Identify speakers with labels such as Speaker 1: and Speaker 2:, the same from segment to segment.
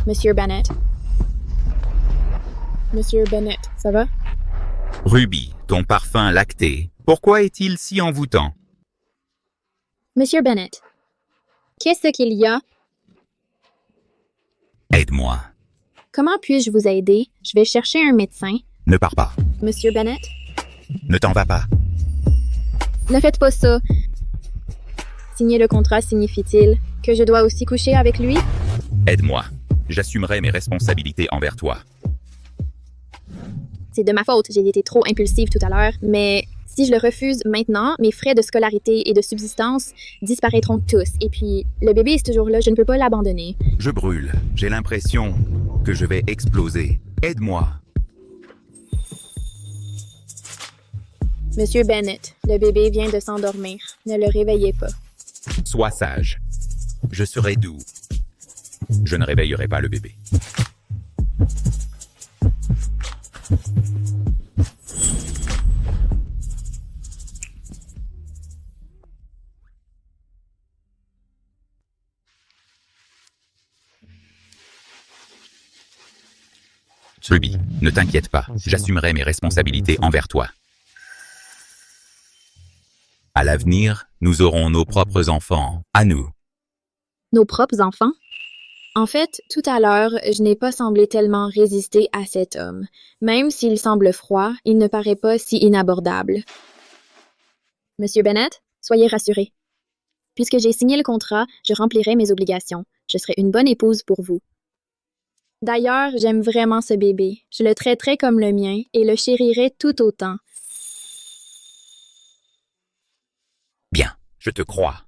Speaker 1: Monsieur Bennett. Monsieur Bennett, ça va?
Speaker 2: Ruby, ton parfum lacté, pourquoi est-il si envoûtant?
Speaker 1: Monsieur Bennett, qu'est-ce qu'il y a?
Speaker 2: Aide-moi.
Speaker 1: Comment puis-je vous aider? Je vais chercher un médecin.
Speaker 2: Ne pars pas.
Speaker 1: Monsieur Bennett,
Speaker 2: Ne t'en vas pas.
Speaker 1: ne faites pas ça. Signer le contrat signifie-t-il que je dois aussi coucher avec lui?
Speaker 2: Aide-moi. J'assumerai mes responsabilités envers toi.
Speaker 1: C'est de ma faute, j'ai été trop impulsive tout à l'heure, mais si je le refuse maintenant, mes frais de scolarité et de subsistance disparaîtront tous. Et puis, le bébé est toujours là, je ne peux pas l'abandonner.
Speaker 2: Je brûle. J'ai l'impression que je vais exploser. Aide-moi.
Speaker 1: Monsieur Bennett, le bébé vient de s'endormir. Ne le réveillez pas.
Speaker 2: Sois sage. Je serai doux. Je ne réveillerai pas le bébé. Ruby, ne t'inquiète pas, j'assumerai mes responsabilités envers toi. À l'avenir, nous aurons nos propres enfants, à nous.
Speaker 1: Nos propres enfants? En fait, tout à l'heure, je n'ai pas semblé tellement résister à cet homme. Même s'il semble froid, il ne paraît pas si inabordable. Monsieur Bennett, soyez rassuré. Puisque j'ai signé le contrat, je remplirai mes obligations. Je serai une bonne épouse pour vous. D'ailleurs, j'aime vraiment ce bébé. Je le traiterai comme le mien et le chérirai tout autant.
Speaker 2: Bien, je te crois.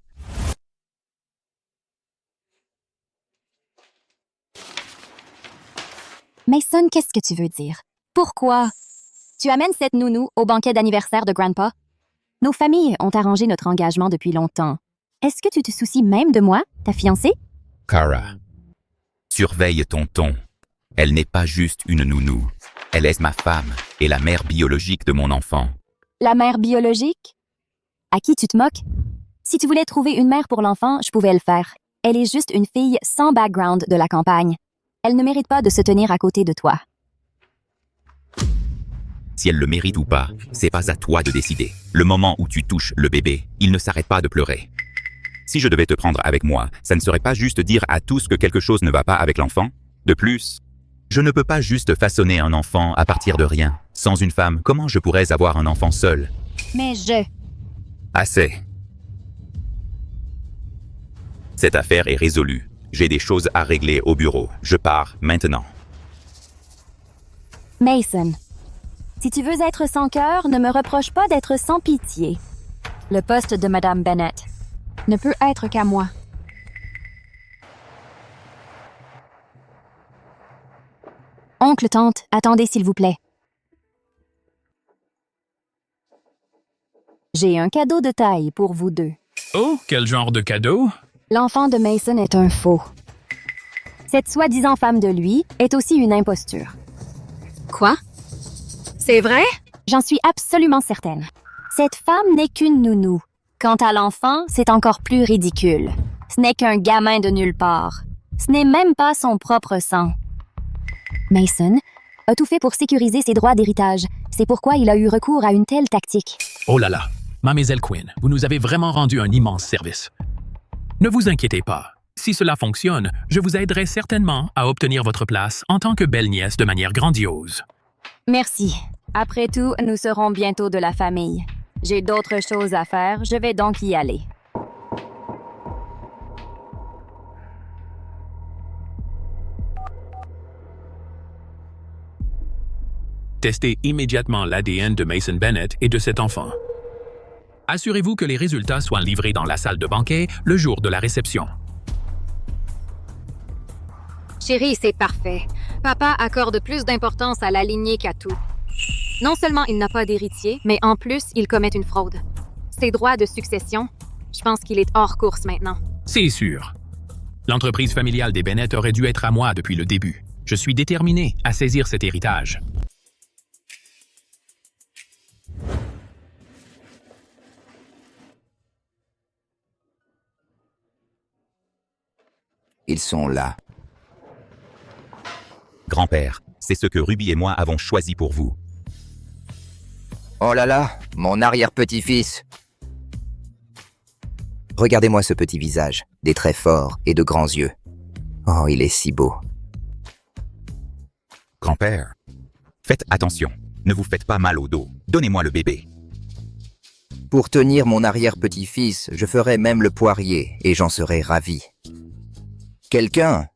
Speaker 3: Mason, qu'est-ce que tu veux dire? Pourquoi? Tu amènes cette nounou au banquet d'anniversaire de Grandpa? Nos familles ont arrangé notre engagement depuis longtemps. Est-ce que tu te soucies même de moi, ta fiancée?
Speaker 2: Kara, surveille ton ton. Elle n'est pas juste une nounou. Elle est ma femme et la mère biologique de mon enfant.
Speaker 3: La mère biologique? À qui tu te moques? Si tu voulais trouver une mère pour l'enfant, je pouvais le faire. Elle est juste une fille sans background de la campagne. Elle ne mérite pas de se tenir à côté de toi.
Speaker 2: Si elle le mérite ou pas, c'est pas à toi de décider. Le moment où tu touches le bébé, il ne s'arrête pas de pleurer. Si je devais te prendre avec moi, ça ne serait pas juste dire à tous que quelque chose ne va pas avec l'enfant? De plus, je ne peux pas juste façonner un enfant à partir de rien. Sans une femme, comment je pourrais avoir un enfant seul?
Speaker 3: Mais je...
Speaker 2: Assez. Cette affaire est résolue. J'ai des choses à régler au bureau. Je pars maintenant.
Speaker 3: Mason, si tu veux être sans cœur, ne me reproche pas d'être sans pitié. Le poste de Madame Bennett ne peut être qu'à moi. Oncle, tante, attendez s'il vous plaît. J'ai un cadeau de taille pour vous deux.
Speaker 4: Oh, quel genre de cadeau?
Speaker 3: L'enfant de Mason est un faux. Cette soi-disant femme de lui est aussi une imposture.
Speaker 5: Quoi? C'est vrai?
Speaker 3: J'en suis absolument certaine. Cette femme n'est qu'une nounou. Quant à l'enfant, c'est encore plus ridicule. Ce n'est qu'un gamin de nulle part. Ce n'est même pas son propre sang. Mason a tout fait pour sécuriser ses droits d'héritage. C'est pourquoi il a eu recours à une telle tactique.
Speaker 4: Oh là là, Mademoiselle Quinn, vous nous avez vraiment rendu un immense service. Ne vous inquiétez pas. Si cela fonctionne, je vous aiderai certainement à obtenir votre place en tant que belle-nièce de manière grandiose.
Speaker 3: Merci. Après tout, nous serons bientôt de la famille. J'ai d'autres choses à faire, je vais donc y aller.
Speaker 4: Testez immédiatement l'ADN de Mason Bennett et de cet enfant. Assurez-vous que les résultats soient livrés dans la salle de banquet le jour de la réception.
Speaker 5: Chérie, c'est parfait. Papa accorde plus d'importance à la lignée qu'à tout. Non seulement il n'a pas d'héritier, mais en plus, il commet une fraude. Ses droits de succession, je pense qu'il est hors course maintenant.
Speaker 4: C'est sûr. L'entreprise familiale des Bennett aurait dû être à moi depuis le début. Je suis déterminé à saisir cet héritage.
Speaker 6: Ils sont là.
Speaker 2: Grand-père, c'est ce que Ruby et moi avons choisi pour vous.
Speaker 6: Oh là là, mon arrière-petit-fils. Regardez-moi ce petit visage, des traits forts et de grands yeux. Oh, il est si beau.
Speaker 2: Grand-père, faites attention. Ne vous faites pas mal au dos. Donnez-moi le bébé.
Speaker 6: Pour tenir mon arrière-petit-fils, je ferai même le poirier et j'en serai ravi. Quelqu'un?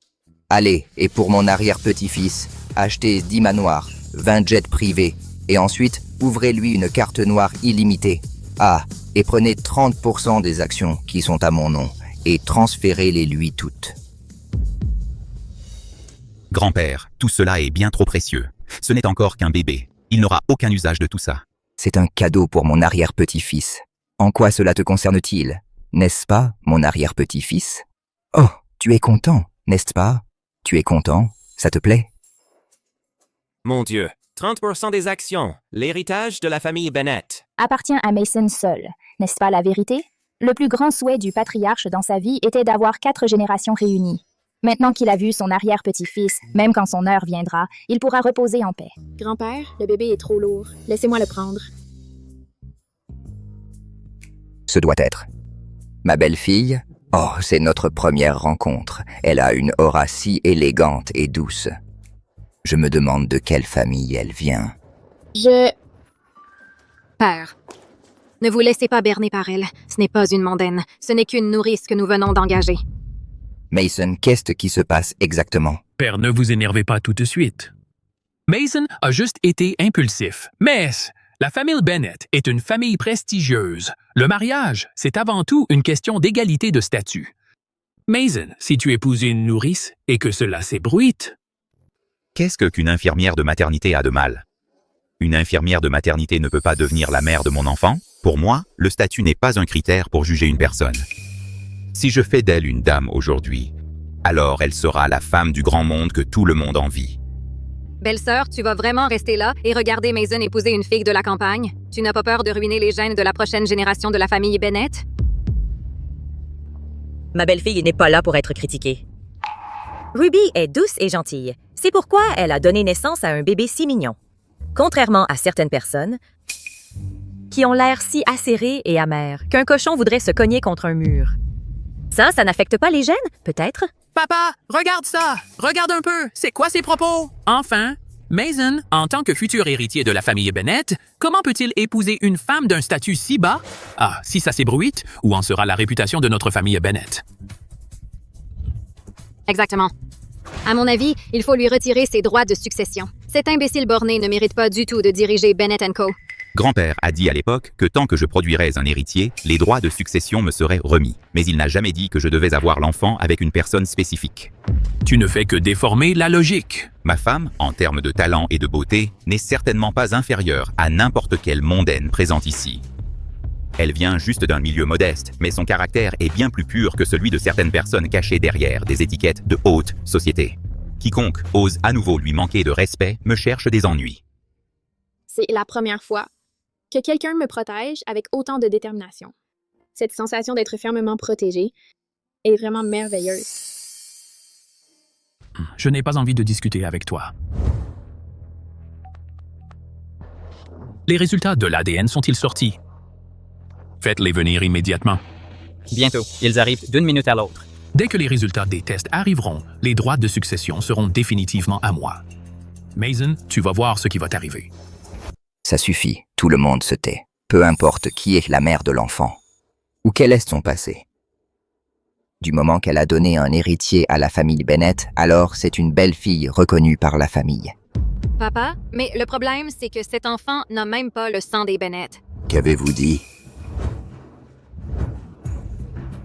Speaker 6: Allez, et pour mon arrière-petit-fils, achetez 10 manoirs, 20 jets privés, et ensuite, ouvrez-lui une carte noire illimitée. Ah, et prenez 30% des actions qui sont à mon nom, et transférez-les lui toutes.
Speaker 2: Grand-père, tout cela est bien trop précieux. Ce n'est encore qu'un bébé. Il n'aura aucun usage de tout ça.
Speaker 6: C'est un cadeau pour mon arrière-petit-fils. En quoi cela te concerne-t-il? N'est-ce pas, mon arrière-petit-fils? Oh, tu es content, n'est-ce pas? Tu es content? Ça te plaît?
Speaker 7: Mon Dieu, 30% des actions, l'héritage de la famille Bennett.
Speaker 3: Appartient à Mason seul, n'est-ce pas la vérité? Le plus grand souhait du patriarche dans sa vie était d'avoir 4 générations réunies. Maintenant qu'il a vu son arrière-petit-fils, même quand son heure viendra, il pourra reposer en paix.
Speaker 1: Grand-père, le bébé est trop lourd. Laissez-moi le prendre.
Speaker 6: Ce doit être. Ma belle-fille? Oh, c'est notre première rencontre. Elle a une aura si élégante et douce. Je me demande de quelle famille elle vient.
Speaker 5: Père, ne vous laissez pas berner par elle. Ce n'est pas une mondaine. Ce n'est qu'une nourrice que nous venons d'engager.
Speaker 6: Mason, qu'est-ce qui se passe exactement?
Speaker 4: Père, ne vous énervez pas tout de suite. Mason a juste été impulsif. Mais la famille Bennett est une famille prestigieuse. Le mariage, c'est avant tout une question d'égalité de statut. Mason, si tu épouses une nourrice et que cela s'ébruite...
Speaker 2: Qu'est-ce qu'une infirmière de maternité a de mal? Une infirmière de maternité ne peut pas devenir la mère de mon enfant? Pour moi, le statut n'est pas un critère pour juger une personne. Si je fais d'elle une dame aujourd'hui, alors elle sera la femme du grand monde que tout le monde envie.
Speaker 5: Belle-sœur, tu vas vraiment rester là et regarder Mason épouser une fille de la campagne? Tu n'as pas peur de ruiner les gènes de la prochaine génération de la famille Bennett?
Speaker 8: Ma belle-fille n'est pas là pour être critiquée. Ruby est douce et gentille. C'est pourquoi elle a donné naissance à un bébé si mignon. Contrairement à certaines personnes qui ont l'air si acérées et amères qu'un cochon voudrait se cogner contre un mur. Ça n'affecte pas les gènes, peut-être?
Speaker 4: Papa, regarde ça! Regarde un peu! C'est quoi ces propos? Enfin, Mason, en tant que futur héritier de la famille Bennett, comment peut-il épouser une femme d'un statut si bas? Ah, si ça s'ébruite, où en sera la réputation de notre famille Bennett?
Speaker 5: Exactement. À mon avis, il faut lui retirer ses droits de succession. Cet imbécile borné ne mérite pas du tout de diriger Bennett & Co.
Speaker 2: Grand-père a dit à l'époque que tant que je produirais un héritier, les droits de succession me seraient remis. Mais il n'a jamais dit que je devais avoir l'enfant avec une personne spécifique.
Speaker 4: Tu ne fais que déformer la logique.
Speaker 2: Ma femme, en termes de talent et de beauté, n'est certainement pas inférieure à n'importe quelle mondaine présente ici. Elle vient juste d'un milieu modeste, mais son caractère est bien plus pur que celui de certaines personnes cachées derrière des étiquettes de haute société. Quiconque ose à nouveau lui manquer de respect me cherche des ennuis.
Speaker 1: C'est la première fois que quelqu'un me protège avec autant de détermination. Cette sensation d'être fermement protégée est vraiment merveilleuse.
Speaker 4: Je n'ai pas envie de discuter avec toi. Les résultats de l'ADN sont-ils sortis? Faites-les venir immédiatement.
Speaker 9: Bientôt. Ils arrivent d'une minute à l'autre.
Speaker 4: Dès que les résultats des tests arriveront, les droits de succession seront définitivement à moi. Mason, tu vas voir ce qui va t'arriver.
Speaker 6: Ça suffit, tout le monde se tait. Peu importe qui est la mère de l'enfant. Ou quel est son passé. Du moment qu'elle a donné un héritier à la famille Bennett, alors c'est une belle-fille reconnue par la famille.
Speaker 5: Papa, mais le problème, c'est que cet enfant n'a même pas le sang des Bennett.
Speaker 6: Qu'avez-vous dit?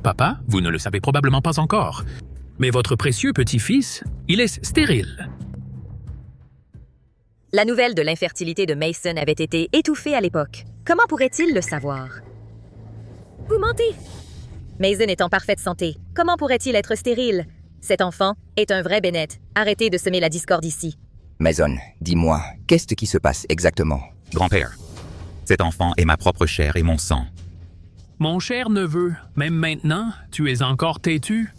Speaker 4: Papa, vous ne le savez probablement pas encore, mais votre précieux petit-fils, il est stérile.
Speaker 8: La nouvelle de l'infertilité de Mason avait été étouffée à l'époque. Comment pourrait-il le savoir? Vous mentez! Mason est en parfaite santé. Comment pourrait-il être stérile? Cet enfant est un vrai Bennett. Arrêtez de semer la discorde ici.
Speaker 6: Mason, dis-moi, qu'est-ce qui se passe exactement?
Speaker 2: Grand-père, cet enfant est ma propre chair et mon sang.
Speaker 4: Mon cher neveu, même maintenant, tu es encore têtu?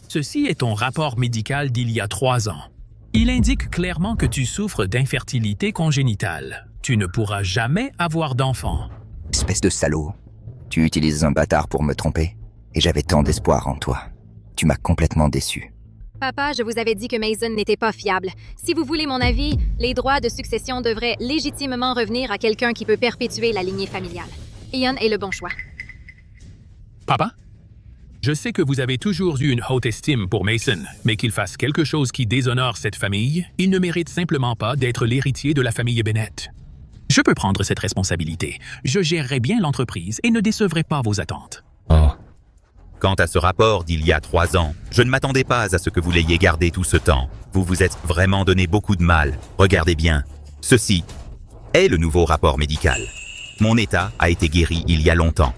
Speaker 4: Ceci est ton rapport médical d'il y a 3 ans. Il indique clairement que tu souffres d'infertilité congénitale. Tu ne pourras jamais avoir d'enfant.
Speaker 6: Espèce de salaud. Tu utilises un bâtard pour me tromper. Et j'avais tant d'espoir en toi. Tu m'as complètement déçu.
Speaker 5: Papa, je vous avais dit que Mason n'était pas fiable. Si vous voulez mon avis, les droits de succession devraient légitimement revenir à quelqu'un qui peut perpétuer la lignée familiale. Ian est le bon choix.
Speaker 4: Papa? Je sais que vous avez toujours eu une haute estime pour Mason, mais qu'il fasse quelque chose qui déshonore cette famille, il ne mérite simplement pas d'être l'héritier de la famille Bennett. Je peux prendre cette responsabilité. Je gérerai bien l'entreprise et ne décevrai pas vos attentes.
Speaker 2: Oh. Quant à ce rapport d'il y a 3 ans, je ne m'attendais pas à ce que vous l'ayez gardé tout ce temps. Vous vous êtes vraiment donné beaucoup de mal. Regardez bien. Ceci est le nouveau rapport médical. Mon état a été guéri il y a longtemps.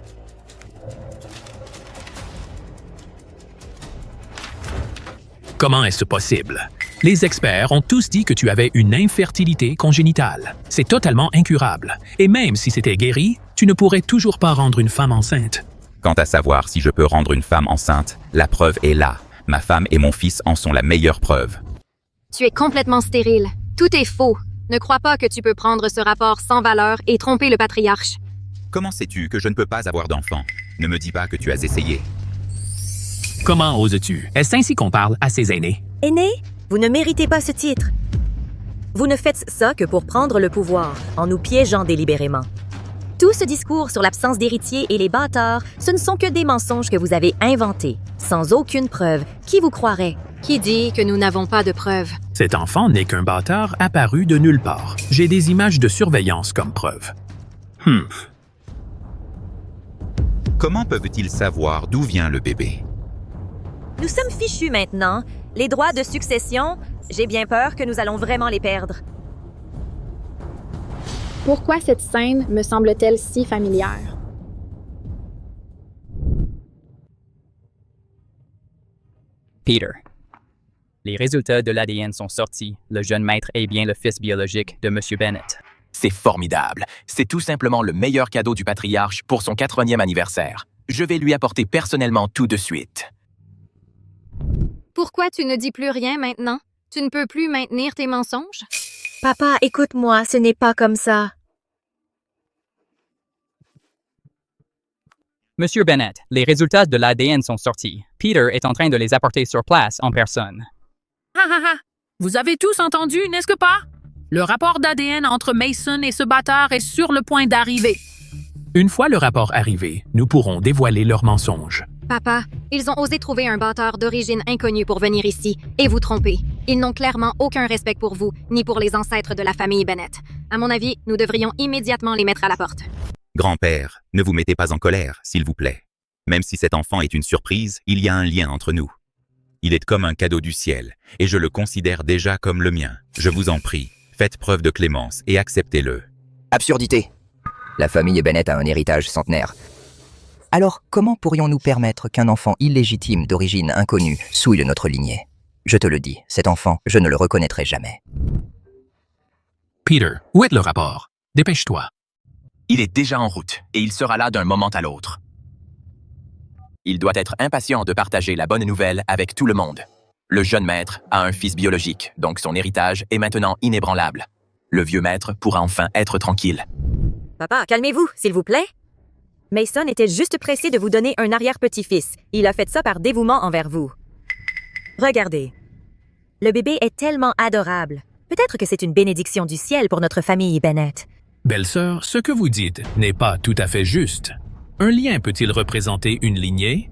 Speaker 4: Comment est-ce possible? Les experts ont tous dit que tu avais une infertilité congénitale. C'est totalement incurable. Et même si c'était guéri, tu ne pourrais toujours pas rendre une femme enceinte.
Speaker 2: Quant à savoir si je peux rendre une femme enceinte, la preuve est là. Ma femme et mon fils en sont la meilleure preuve.
Speaker 5: Tu es complètement stérile. Tout est faux. Ne crois pas que tu peux prendre ce rapport sans valeur et tromper le patriarche.
Speaker 2: Comment sais-tu que je ne peux pas avoir d'enfant? Ne me dis pas que tu as essayé.
Speaker 4: Comment oses-tu? Est-ce ainsi qu'on parle à ses aînés?
Speaker 8: Aîné, vous ne méritez pas ce titre. Vous ne faites ça que pour prendre le pouvoir, en nous piégeant délibérément. Tout ce discours sur l'absence d'héritier et les bâtards, ce ne sont que des mensonges que vous avez inventés, sans aucune preuve. Qui vous croirait?
Speaker 5: Qui dit que nous n'avons pas de preuves?
Speaker 4: Cet enfant n'est qu'un bâtard apparu de nulle part. J'ai des images de surveillance comme preuve.
Speaker 2: Comment peuvent-ils savoir d'où vient le bébé?
Speaker 8: Nous sommes fichus maintenant. Les droits de succession, j'ai bien peur que nous allons vraiment les perdre.
Speaker 1: Pourquoi cette scène me semble-t-elle si familière?
Speaker 9: Peter. Les résultats de l'ADN sont sortis. Le jeune maître est bien le fils biologique de M. Bennett.
Speaker 10: C'est formidable. C'est tout simplement le meilleur cadeau du patriarche pour son 80e anniversaire. Je vais lui apporter personnellement tout de suite.
Speaker 5: Pourquoi tu ne dis plus rien maintenant? Tu ne peux plus maintenir tes mensonges?
Speaker 8: Papa, écoute-moi, ce n'est pas comme ça.
Speaker 9: Monsieur Bennett, les résultats de l'ADN sont sortis. Peter est en train de les apporter sur place en personne.
Speaker 11: Vous avez tous entendu, n'est-ce que pas? Le rapport d'ADN entre Mason et ce bâtard est sur le point d'arriver.
Speaker 4: Une fois le rapport arrivé, nous pourrons dévoiler leurs mensonges.
Speaker 5: Papa, ils ont osé trouver un bâtard d'origine inconnue pour venir ici et vous tromper. Ils n'ont clairement aucun respect pour vous, ni pour les ancêtres de la famille Bennett. À mon avis, nous devrions immédiatement les mettre à la porte.
Speaker 2: Grand-père, ne vous mettez pas en colère, s'il vous plaît. Même si cet enfant est une surprise, il y a un lien entre nous. Il est comme un cadeau du ciel, et je le considère déjà comme le mien. Je vous en prie, faites preuve de clémence et acceptez-le.
Speaker 6: Absurdité. La famille Bennett a un héritage centenaire. Alors, comment pourrions-nous permettre qu'un enfant illégitime d'origine inconnue souille notre lignée? Je te le dis, cet enfant, je ne le reconnaîtrai jamais.
Speaker 4: Peter, où est le rapport? Dépêche-toi.
Speaker 10: Il est déjà en route, et il sera là d'un moment à l'autre. Il doit être impatient de partager la bonne nouvelle avec tout le monde. Le jeune maître a un fils biologique, donc son héritage est maintenant inébranlable. Le vieux maître pourra enfin être tranquille.
Speaker 8: Papa, calmez-vous, s'il vous plaît. Mason était juste pressé de vous donner un arrière-petit-fils. Il a fait ça par dévouement envers vous. Regardez. Le bébé est tellement adorable. Peut-être que c'est une bénédiction du ciel pour notre famille Bennett.
Speaker 4: Belle-sœur, ce que vous dites n'est pas tout à fait juste. Un lien peut-il représenter une lignée?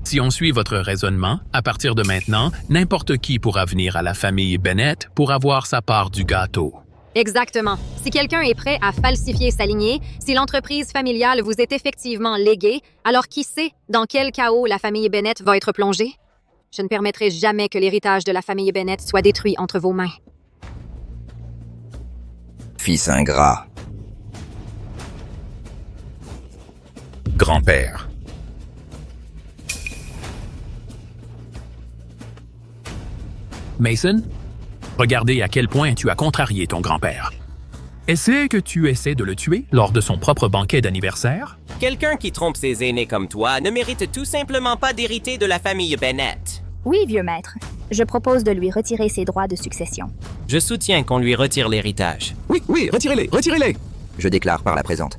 Speaker 4: Si on suit votre raisonnement, à partir de maintenant, n'importe qui pourra venir à la famille Bennett pour avoir sa part du gâteau.
Speaker 5: Exactement. Si quelqu'un est prêt à falsifier sa lignée, si l'entreprise familiale vous est effectivement léguée, alors qui sait dans quel chaos la famille Bennett va être plongée? Je ne permettrai jamais que l'héritage de la famille Bennett soit détruit entre vos mains.
Speaker 6: Fils ingrat.
Speaker 2: Grand-père.
Speaker 4: Mason, regardez à quel point tu as contrarié ton grand-père. Est-ce que tu essaies de le tuer lors de son propre banquet d'anniversaire?
Speaker 7: Quelqu'un qui trompe ses aînés comme toi ne mérite tout simplement pas d'hériter de la famille Bennett.
Speaker 3: Oui, vieux maître. Je propose de lui retirer ses droits de succession.
Speaker 7: Je soutiens qu'on lui retire l'héritage.
Speaker 4: Oui, oui, retirez-les, retirez-les.
Speaker 6: Je déclare par la présente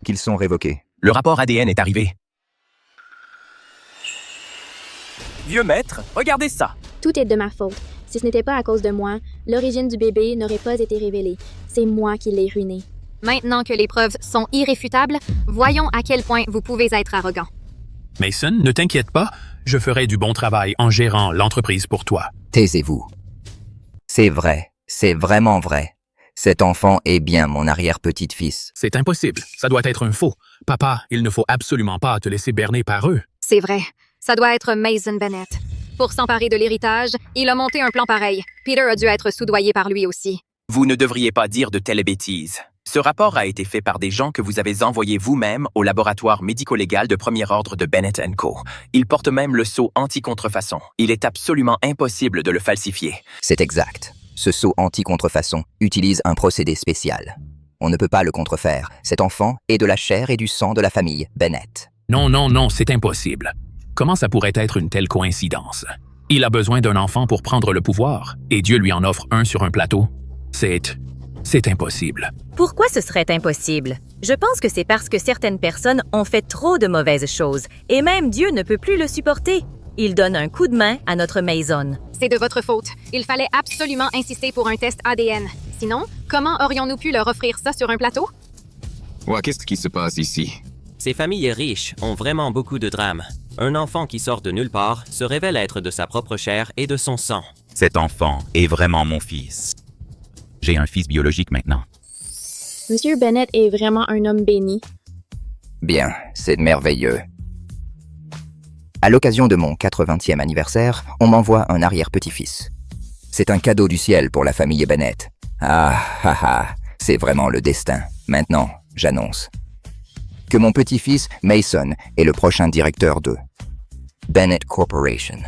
Speaker 6: qu'ils sont révoqués.
Speaker 10: Le rapport ADN est arrivé. Vieux maître, regardez ça.
Speaker 1: Tout est de ma faute. Si ce n'était pas à cause de moi, l'origine du bébé n'aurait pas été révélée. C'est moi qui l'ai ruiné.
Speaker 5: Maintenant que les preuves sont irréfutables, voyons à quel point vous pouvez être arrogant.
Speaker 4: Mason, ne t'inquiète pas, je ferai du bon travail en gérant l'entreprise pour toi.
Speaker 6: Taisez-vous. C'est vrai, c'est vraiment vrai. Cet enfant est bien mon arrière-petite-fils.
Speaker 4: C'est impossible, ça doit être un faux. Papa, il ne faut absolument pas te laisser berner par eux.
Speaker 5: C'est vrai, ça doit être Mason Bennett. Pour s'emparer de l'héritage, il a monté un plan pareil. Peter a dû être soudoyé par lui aussi.
Speaker 10: Vous ne devriez pas dire de telles bêtises. Ce rapport a été fait par des gens que vous avez envoyés vous-même au laboratoire médico-légal de premier ordre de Bennett & Co. Il porte même le sceau anti-contrefaçon. Il est absolument impossible de le falsifier.
Speaker 6: C'est exact. Ce sceau anti-contrefaçon utilise un procédé spécial. On ne peut pas le contrefaire. Cet enfant est de la chair et du sang de la famille Bennett.
Speaker 4: Non, non, non, c'est impossible. Comment ça pourrait être une telle coïncidence? Il a besoin d'un enfant pour prendre le pouvoir, et Dieu lui en offre un sur un plateau. C'est impossible.
Speaker 8: Pourquoi ce serait impossible? Je pense que c'est parce que certaines personnes ont fait trop de mauvaises choses, et même Dieu ne peut plus le supporter. Il donne un coup de main à notre Mason.
Speaker 5: C'est de votre faute. Il fallait absolument insister pour un test ADN. Sinon, comment aurions-nous pu leur offrir ça sur un plateau?
Speaker 12: Ouais, qu'est-ce qui se passe ici?
Speaker 7: Ces familles riches ont vraiment beaucoup de drames. Un enfant qui sort de nulle part se révèle être de sa propre chair et de son sang.
Speaker 2: Cet enfant est vraiment mon fils. J'ai un fils biologique maintenant.
Speaker 1: Monsieur Bennett est vraiment un homme béni.
Speaker 6: Bien, c'est merveilleux. À l'occasion de mon 80e anniversaire, on m'envoie un arrière-petit-fils. C'est un cadeau du ciel pour la famille Bennett. C'est vraiment le destin. Maintenant, j'annonce que mon petit-fils, Mason, est le prochain directeur de Bennett Corporation.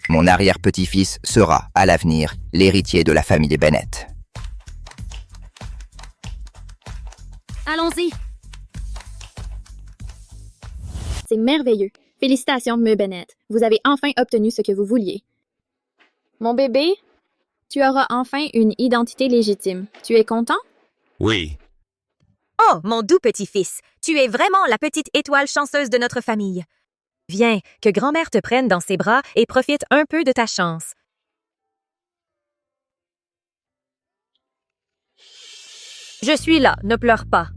Speaker 6: Mon arrière-petit-fils sera, à l'avenir, l'héritier de la famille Bennett.
Speaker 3: Allons-y.
Speaker 1: C'est merveilleux. Félicitations, M. Bennett. Vous avez enfin obtenu ce que vous vouliez. Mon bébé, tu auras enfin une identité légitime. Tu es content?
Speaker 2: Oui.
Speaker 8: Oh, mon doux petit-fils, tu es vraiment la petite étoile chanceuse de notre famille. Viens, que grand-mère te prenne dans ses bras et profite un peu de ta chance. Je suis là, ne pleure pas.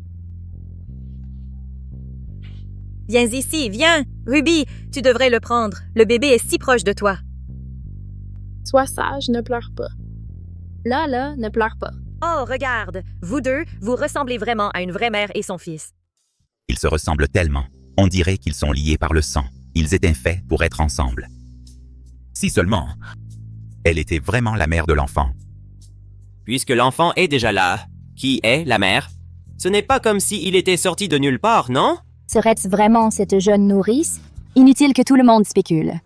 Speaker 8: Viens ici, viens. Ruby, tu devrais le prendre. Le bébé est si proche de toi.
Speaker 1: Sois sage, ne pleure pas. Là, ne pleure pas.
Speaker 8: Oh, regarde, vous deux, vous ressemblez vraiment à une vraie mère et son fils.
Speaker 2: Ils se ressemblent tellement. On dirait qu'ils sont liés par le sang. Ils étaient faits pour être ensemble. Si seulement, elle était vraiment la mère de l'enfant.
Speaker 7: Puisque l'enfant est déjà là, qui est la mère? Ce n'est pas comme s'il était sorti de nulle part, non?
Speaker 3: Serait-ce vraiment cette jeune nourrice? Inutile que tout le monde spécule.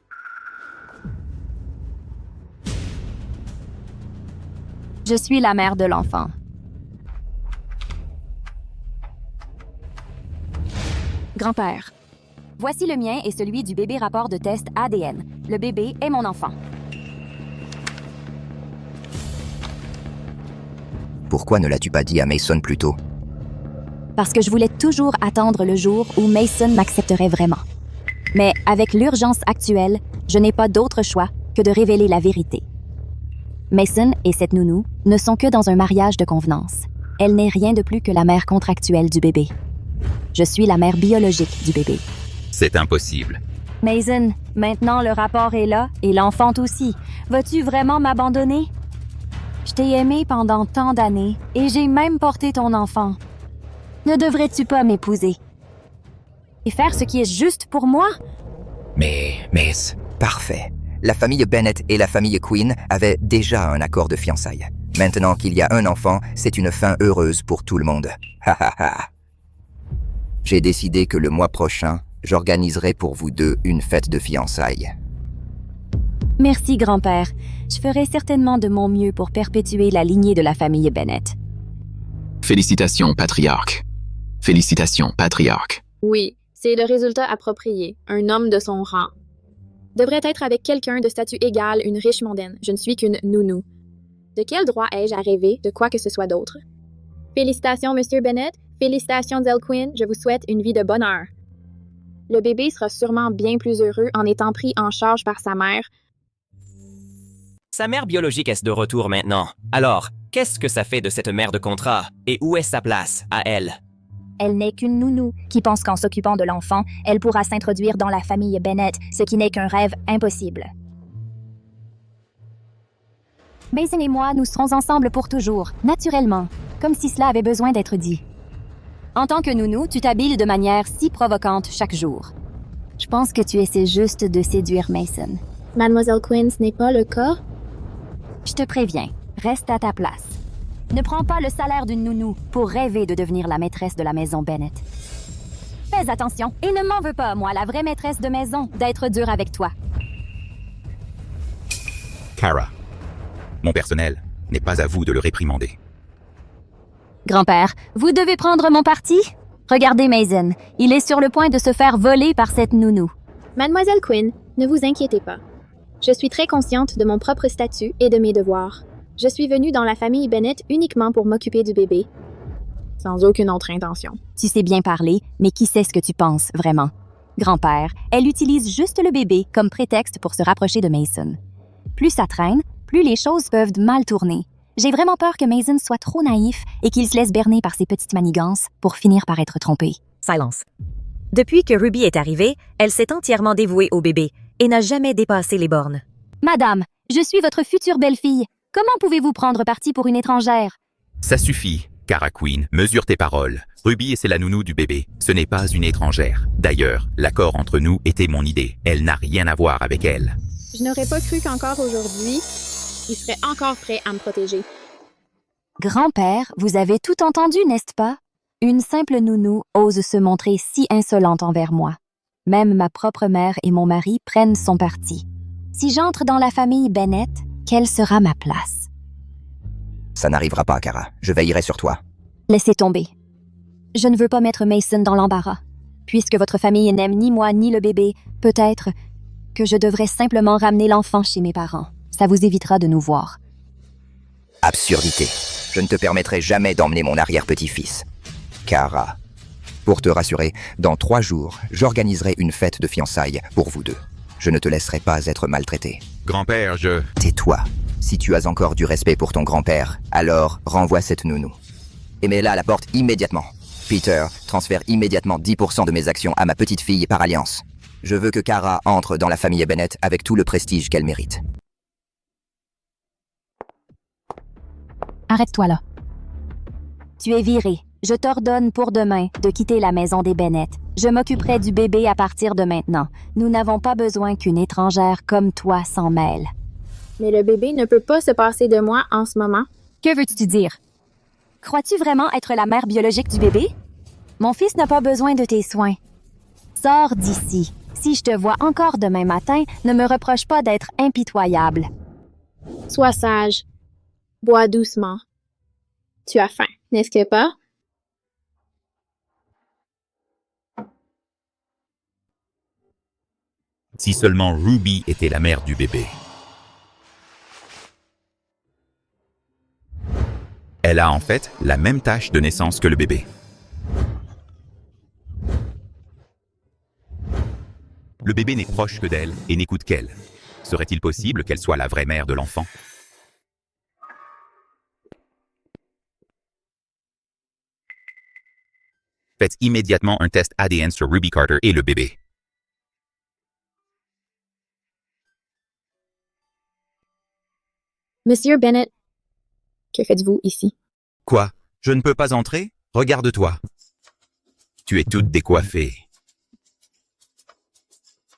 Speaker 3: Je suis la mère de l'enfant. Grand-père, voici le mien et celui du bébé rapport de test ADN. Le bébé est mon enfant.
Speaker 6: Pourquoi ne l'as-tu pas dit à Mason plus tôt?
Speaker 3: Parce que je voulais toujours attendre le jour où Mason m'accepterait vraiment. Mais avec l'urgence actuelle, je n'ai pas d'autre choix que de révéler la vérité. Mason et cette nounou ne sont que dans un mariage de convenance. Elle n'est rien de plus que la mère contractuelle du bébé. Je suis la mère biologique du bébé.
Speaker 2: C'est impossible.
Speaker 3: Mason, maintenant le rapport est là et l'enfant aussi. Vas-tu vraiment m'abandonner? Je t'ai aimé pendant tant d'années et j'ai même porté ton enfant. Ne devrais-tu pas m'épouser? Et faire ce qui est juste pour moi?
Speaker 6: Mais, parfait. La famille Bennett et la famille Quinn avaient déjà un accord de fiançailles. Maintenant qu'il y a un enfant, c'est une fin heureuse pour tout le monde. J'ai décidé que le mois prochain, j'organiserai pour vous deux une fête de fiançailles.
Speaker 3: Merci, grand-père. Je ferai certainement de mon mieux pour perpétuer la lignée de la famille Bennett.
Speaker 12: Félicitations, patriarche. Félicitations, patriarche.
Speaker 1: Oui, C'est le résultat approprié, un homme de son rang. Devrait être avec quelqu'un de statut égal, une riche mondaine. Je ne suis qu'une nounou. De quel droit ai-je à rêver de quoi que ce soit d'autre? Félicitations, Monsieur Bennett. Félicitations, Zelquin. Je vous souhaite une vie de bonheur. Le bébé sera sûrement bien plus heureux en étant pris en charge par sa mère.
Speaker 7: Sa mère biologique est de retour maintenant. Alors, qu'est-ce que ça fait de cette mère de contrat? Et où est sa place, à elle?
Speaker 3: Elle n'est qu'une nounou qui pense qu'en s'occupant de l'enfant, elle pourra s'introduire dans la famille Bennett, ce qui n'est qu'un rêve impossible. Mason et moi, nous serons ensemble pour toujours, naturellement, comme si cela avait besoin d'être dit. En tant que nounou, tu t'habilles de manière si provocante chaque jour. Je pense que tu essaies juste de séduire Mason.
Speaker 1: Mademoiselle Quinn, ce n'est pas le cas?
Speaker 3: Je te préviens, reste à ta place. Ne prends pas le salaire d'une nounou pour rêver de devenir la maîtresse de la maison Bennett. Fais attention et ne m'en veux pas, moi, la vraie maîtresse de maison, d'être dure avec toi.
Speaker 2: Kara, mon personnel n'est pas à vous de le réprimander.
Speaker 3: Grand-père, vous devez prendre mon parti? Regardez Mason, il est sur le point de se faire voler par cette nounou.
Speaker 1: Mademoiselle Quinn, ne vous inquiétez pas. Je suis très consciente de mon propre statut et de mes devoirs. Je suis venue dans la famille Bennett uniquement pour m'occuper du bébé. Sans aucune autre intention.
Speaker 3: Tu sais bien parler, mais qui sait ce que tu penses, vraiment? Grand-père, elle utilise juste le bébé comme prétexte pour se rapprocher de Mason. Plus ça traîne, plus les choses peuvent mal tourner. J'ai vraiment peur que Mason soit trop naïf et qu'il se laisse berner par ses petites manigances pour finir par être trompé.
Speaker 8: Silence. Depuis que Ruby est arrivée, elle s'est entièrement dévouée au bébé et n'a jamais dépassé les bornes.
Speaker 3: Madame, je suis votre future belle-fille. Comment pouvez-vous prendre parti pour une étrangère?
Speaker 2: Ça suffit, Kara Quinn, mesure tes paroles. Ruby, c'est la nounou du bébé. Ce n'est pas une étrangère. D'ailleurs, l'accord entre nous était mon idée. Elle n'a rien à voir avec elle.
Speaker 1: Je n'aurais pas cru qu'encore aujourd'hui, il serait encore prêt à me protéger.
Speaker 3: Grand-père, vous avez tout entendu, n'est-ce pas? Une simple nounou ose se montrer si insolente envers moi. Même ma propre mère et mon mari prennent son parti. Si j'entre dans la famille Bennett, quelle sera ma place?
Speaker 6: Ça n'arrivera pas, Kara. Je veillerai sur toi.
Speaker 3: Laissez tomber. Je ne veux pas mettre Mason dans l'embarras. Puisque votre famille n'aime ni moi ni le bébé, peut-être que je devrais simplement ramener l'enfant chez mes parents. Ça vous évitera de nous voir.
Speaker 6: Absurdité. Je ne te permettrai jamais d'emmener mon arrière-petit-fils. Kara, pour te rassurer, dans 3 jours, j'organiserai une fête de fiançailles pour vous deux. Je ne te laisserai pas être maltraité.
Speaker 2: Grand-père,
Speaker 6: Tais-toi. Si tu as encore du respect pour ton grand-père, alors renvoie cette nounou. Et mets-la à la porte immédiatement. Peter, transfère immédiatement 10% de mes actions à ma petite fille par alliance. Je veux que Kara entre dans la famille Bennett avec tout le prestige qu'elle mérite.
Speaker 3: Arrête-toi là. Tu es viré. Je t'ordonne pour demain de quitter la maison des Bennett. Je m'occuperai du bébé à partir de maintenant. Nous n'avons pas besoin qu'une étrangère comme toi s'en mêle.
Speaker 1: Mais le bébé ne peut pas se passer de moi en ce moment.
Speaker 3: Que veux-tu dire? Crois-tu vraiment être la mère biologique du bébé? Mon fils n'a pas besoin de tes soins. Sors d'ici. Si je te vois encore demain matin, ne me reproche pas d'être impitoyable.
Speaker 1: Sois sage. Bois doucement. Tu as faim, n'est-ce pas?
Speaker 2: Si seulement Ruby était la mère du bébé. Elle a en fait la même tâche de naissance que le bébé. Le bébé n'est proche que d'elle et n'écoute qu'elle. Serait-il possible qu'elle soit la vraie mère de l'enfant? Faites immédiatement un test ADN sur Ruby Carter et le bébé.
Speaker 1: Monsieur Bennett, que faites-vous ici?
Speaker 2: Quoi? Je ne peux pas entrer? Regarde-toi. Tu es toute décoiffée.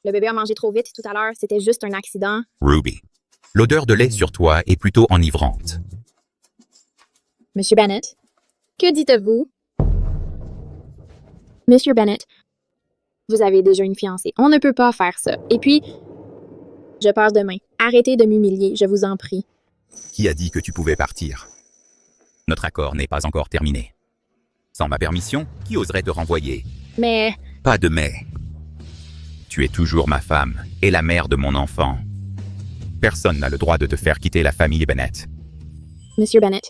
Speaker 1: Le bébé a mangé trop vite tout à l'heure, c'était juste un accident.
Speaker 2: Ruby, l'odeur de lait sur toi est plutôt enivrante.
Speaker 1: Monsieur Bennett, que dites-vous? Monsieur Bennett, vous avez déjà une fiancée. On ne peut pas faire ça. Et puis, je pars demain. Arrêtez de m'humilier, je vous en prie.
Speaker 2: Qui a dit que tu pouvais partir? Notre accord n'est pas encore terminé. Sans ma permission, qui oserait te renvoyer?
Speaker 1: Mais
Speaker 2: Pas de mais. Tu es toujours ma femme et la mère de mon enfant. Personne n'a le droit de te faire quitter la famille Bennett.
Speaker 1: Monsieur Bennett,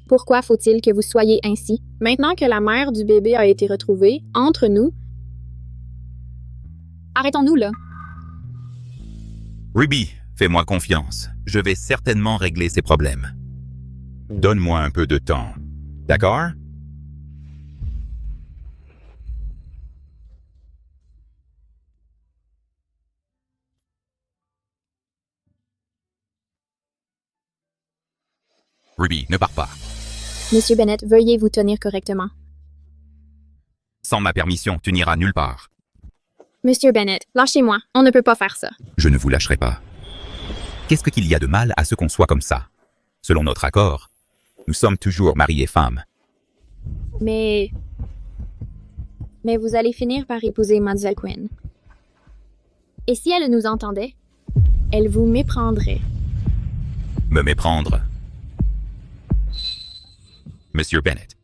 Speaker 1: pourquoi faut-il que vous soyez ainsi? Maintenant que la mère du bébé a été retrouvée, entre nous... Arrêtons-nous là.
Speaker 2: Ruby, fais-moi confiance. Je vais certainement régler ces problèmes. Donne-moi un peu de temps. D'accord? Ruby, ne pars pas.
Speaker 1: Monsieur Bennett, veuillez vous tenir correctement.
Speaker 2: Sans ma permission, tu n'iras nulle part.
Speaker 1: Monsieur Bennett, lâchez-moi. On ne peut pas faire ça.
Speaker 2: Je ne vous lâcherai pas. Qu'est-ce qu'il y a de mal à ce qu'on soit comme ça? Selon notre accord, nous sommes toujours mari et femme.
Speaker 1: Mais vous allez finir par épouser Mademoiselle Quinn. Et si elle nous entendait, elle vous méprendrait.
Speaker 2: Me méprendre. Monsieur Bennett,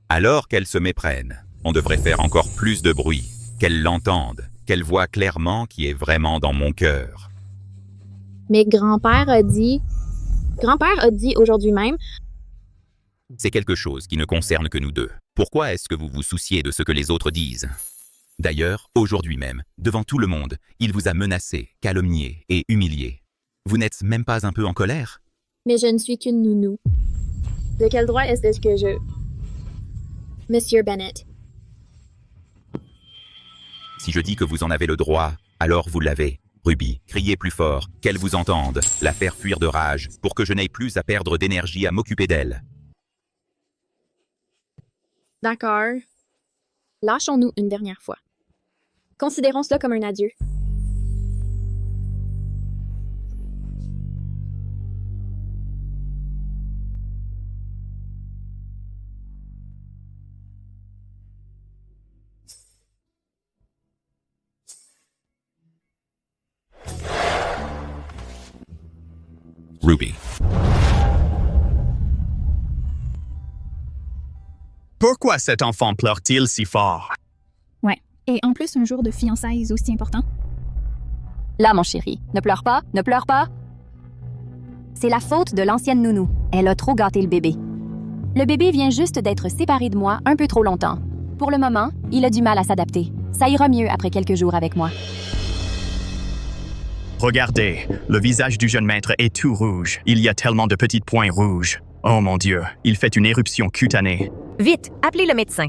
Speaker 2: alors qu'elle se méprenne, on devrait faire encore plus de bruit, qu'elle l'entende, qu'elle voit clairement qui est vraiment dans mon cœur.
Speaker 1: Mais grand-père a dit aujourd'hui même...
Speaker 2: C'est quelque chose qui ne concerne que nous deux. Pourquoi est-ce que vous vous souciez de ce que les autres disent? D'ailleurs, aujourd'hui même, devant tout le monde, il vous a menacé, calomnié et humilié. Vous n'êtes même pas un peu en colère?
Speaker 1: Mais je ne suis qu'une nounou. De quel droit est-ce que je... Monsieur Bennett.
Speaker 2: Si je dis que vous en avez le droit, alors vous l'avez. Ruby, criez plus fort, qu'elle vous entende, la faire fuir de rage, pour que je n'aie plus à perdre d'énergie à m'occuper d'elle.
Speaker 1: D'accord. Lâchons-nous une dernière fois. Considérons cela comme un adieu.
Speaker 2: Ruby.
Speaker 13: Pourquoi cet enfant pleure-t-il si fort?
Speaker 14: Ouais. Et en plus, un jour de fiançailles aussi important.
Speaker 3: Là, mon chéri, ne pleure pas, ne pleure pas. C'est la faute de l'ancienne nounou. Elle a trop gâté le bébé. Le bébé vient juste d'être séparé de moi un peu trop longtemps. Pour le moment, il a du mal à s'adapter. Ça ira mieux après quelques jours avec moi.
Speaker 13: Regardez, le visage du jeune maître est tout rouge. Il y a tellement de petits points rouges. Oh mon Dieu, il fait une éruption cutanée.
Speaker 8: Vite, appelez le médecin.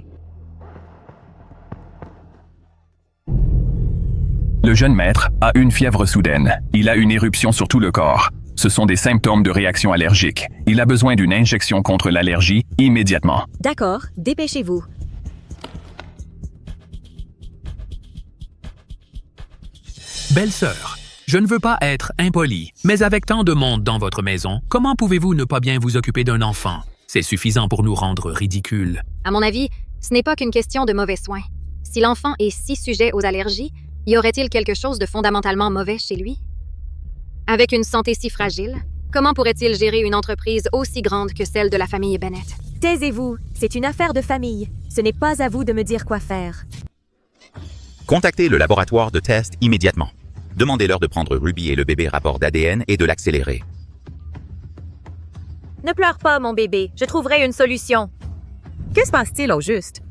Speaker 15: Le jeune maître a une fièvre soudaine. Il a une éruption sur tout le corps. Ce sont des symptômes de réaction allergique. Il a besoin d'une injection contre l'allergie immédiatement.
Speaker 8: D'accord, dépêchez-vous.
Speaker 4: Belle-sœur, je ne veux pas être impoli, mais avec tant de monde dans votre maison, comment pouvez-vous ne pas bien vous occuper d'un enfant? C'est suffisant pour nous rendre ridicules.
Speaker 5: À mon avis, ce n'est pas qu'une question de mauvais soins. Si l'enfant est si sujet aux allergies, y aurait-il quelque chose de fondamentalement mauvais chez lui? Avec une santé si fragile, comment pourrait-il gérer une entreprise aussi grande que celle de la famille Bennett?
Speaker 8: Taisez-vous, c'est une affaire de famille. Ce n'est pas à vous de me dire quoi faire.
Speaker 2: Contactez le laboratoire de test immédiatement. Demandez-leur de prendre Ruby et le bébé rapport d'ADN et de l'accélérer.
Speaker 8: Ne pleure pas, mon bébé. Je trouverai une solution. Que se passe-t-il au juste?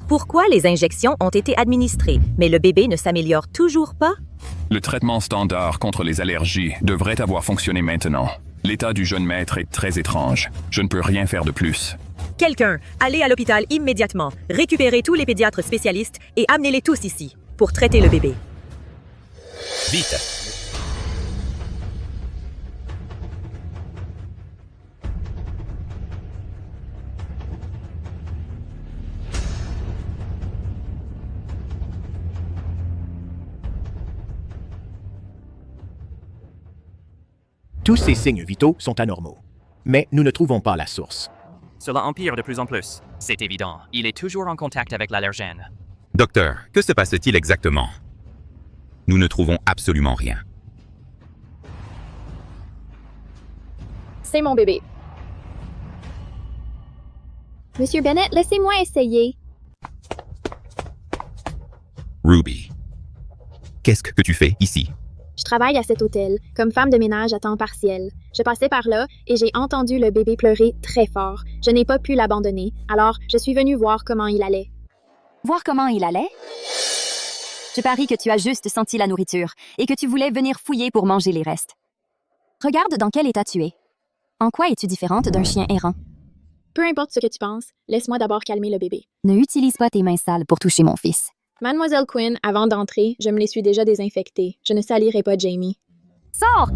Speaker 8: Pourquoi les injections ont été administrées, mais le bébé ne s'améliore toujours pas?
Speaker 15: Le traitement standard contre les allergies devrait avoir fonctionné maintenant. L'état du jeune maître est très étrange. Je ne peux rien faire de plus.
Speaker 8: Quelqu'un, allez à l'hôpital immédiatement. Récupérez tous les pédiatres spécialistes et amenez-les tous ici pour traiter le bébé.
Speaker 2: Vite!
Speaker 16: Tous ces signes vitaux sont anormaux, mais nous ne trouvons pas la source.
Speaker 9: Cela empire de plus en plus. C'est évident, il est toujours en contact avec l'allergène.
Speaker 2: Docteur, que se passe-t-il exactement? Nous ne trouvons absolument rien.
Speaker 1: C'est mon bébé. Monsieur Bennett, laissez-moi essayer.
Speaker 2: Qu'est-ce que tu fais ici?
Speaker 1: Je travaille à cet hôtel, comme femme de ménage à temps partiel. Je passais par là et j'ai entendu le bébé pleurer très fort. Je n'ai pas pu l'abandonner, alors je suis venue voir comment il allait.
Speaker 3: Voir comment il allait? Je parie que tu as juste senti la nourriture et que tu voulais venir fouiller pour manger les restes. Regarde dans quel état tu es. En quoi es-tu différente d'un chien errant?
Speaker 1: Peu importe ce que tu penses, laisse-moi d'abord calmer le bébé.
Speaker 3: Ne utilise pas tes mains sales pour toucher mon fils.
Speaker 1: Mademoiselle Quinn, avant d'entrer, je me les suis déjà désinfectées. Je ne salirai pas Jamie.
Speaker 3: Sors!